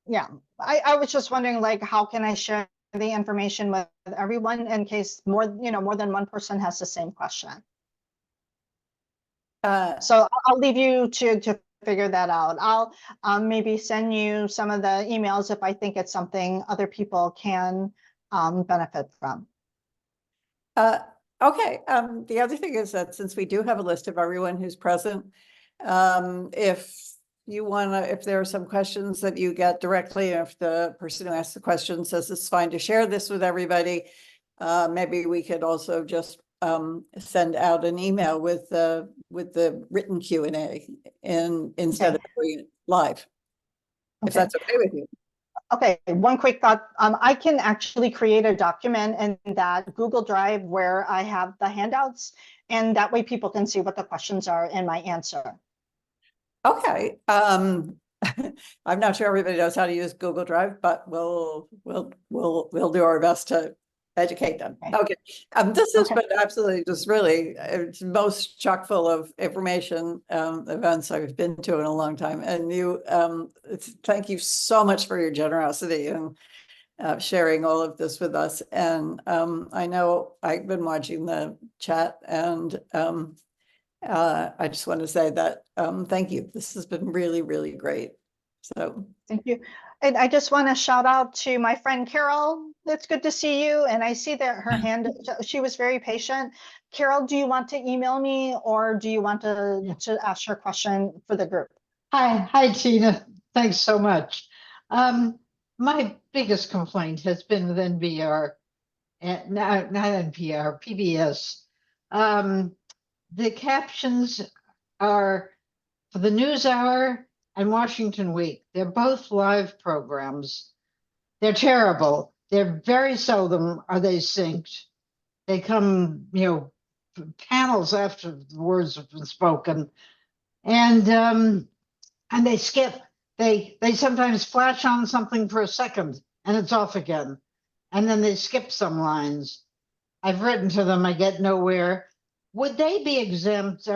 yeah, I was just wondering, like, how can I share the information with everyone in case more than one person has the same question? So I'll leave you to figure that out. I'll maybe send you some of the emails if I think it's something other people can benefit from. Okay. The other thing is that since we do have a list of everyone who's present, if you want to, if there are some questions that you get directly, if the person who asks the question says it's fine to share this with everybody, maybe we could also just send out an email with the written Q&A instead of doing it live. if Okay. that's okay with you. Okay, one quick thought. I can actually create a document in that Google Drive where I have the handouts, and that way people can see what the questions are and my answer. Okay, I'm not sure everybody knows how to use Google Drive, but we'll do our best to educate them. Okay. Okay, this has Okay. been absolutely just really, it's most chock full of information, events I've been to in a long time. And you, thank you so much for your generosity and sharing all of this with us. And I know I've been watching the chat, and I just want to say that thank you. This has been really, really great. So Thank you. And I just want to shout out to my friend Carol. It's good to see you. And I see that her hand, she was very patient. Carol, do you want to email me, or do you want to ask your question for the group? Hi, Tina. Thanks so much. My biggest complaint has been with NPR, and not NPR, PBS. The captions are for the News Hour and Washington Week. They're both live programs. They're terrible. They're very seldom are they synced. They come, panels after the words have been spoken, and they skip. They sometimes flash on something for a second and it's off again, and then they skip some lines. I've written to them, I get nowhere. Would they be exempt?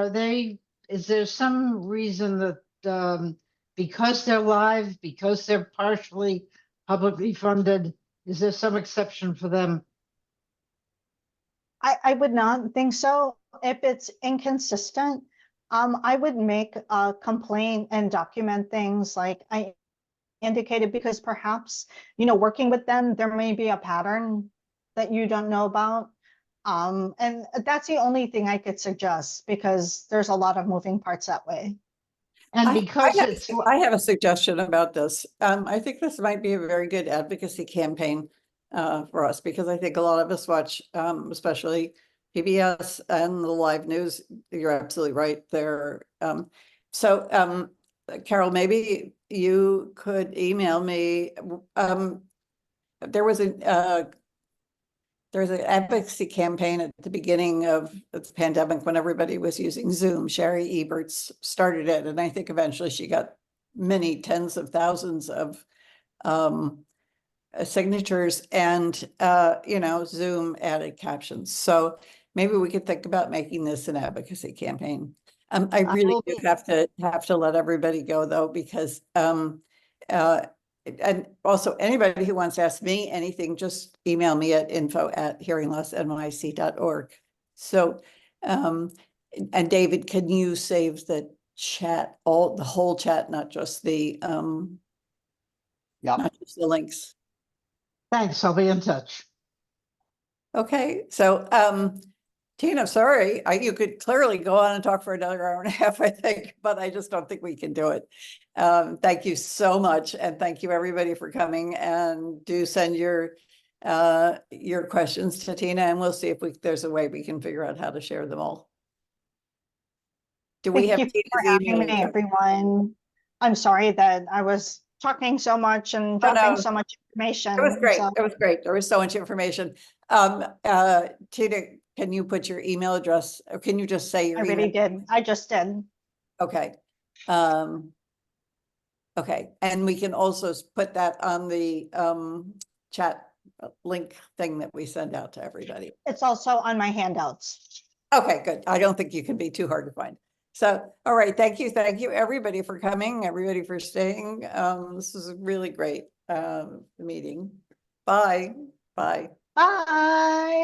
Is there some reason that because they're live, because they're partially publicly funded, is there some exception for them? I would not think so. If it's inconsistent, I would make a complaint and document things like I indicated, because perhaps, working with them, there may be a pattern that you don't know about. And that's the only thing I could suggest, because there's a lot of moving parts that way. And I because have, it's I have a suggestion about this. I think this might be a very good advocacy campaign for us, because I think a lot of us watch, especially PBS and the live news. You're absolutely right there. So Carol, maybe you could email me. There was an advocacy campaign at the beginning of the pandemic when everybody was using Zoom. Sherry Eberts started it, and I think eventually she got many tens of thousands of signatures, and Zoom added captions. So maybe we could think about making this an advocacy campaign. I really will do be- have to let everybody go, though, because and also anybody who wants to ask me anything, just email me at info@hearinglossnyc.org. So and David, can you save the chat, the whole chat, not just the Yeah. not just the links? Thanks, I'll be in touch. Okay, so Tina, sorry, you could clearly go on and talk for another hour and a half, I think, but I just don't think we can do it. Thank you so much, and thank you everybody for coming, and do send your questions to Tina, and we'll see if there's a way we can figure out how to share them all. Do we have Thank you for Tina's having email me, address? everyone. I'm sorry that I was talking so much and dropping no. so much information. It was great. So It was great. There was so much information. Tina, can you put your email address, or can you just say your I email? really did. I just did. Okay. Okay, and we can also put that on the chat link thing that we send out to everybody. It's also on my handouts. Okay, good. I don't think you can be too hard to find. So, all right, thank you everybody for coming, everybody for staying. This is a really great meeting. Bye. Bye. Bye.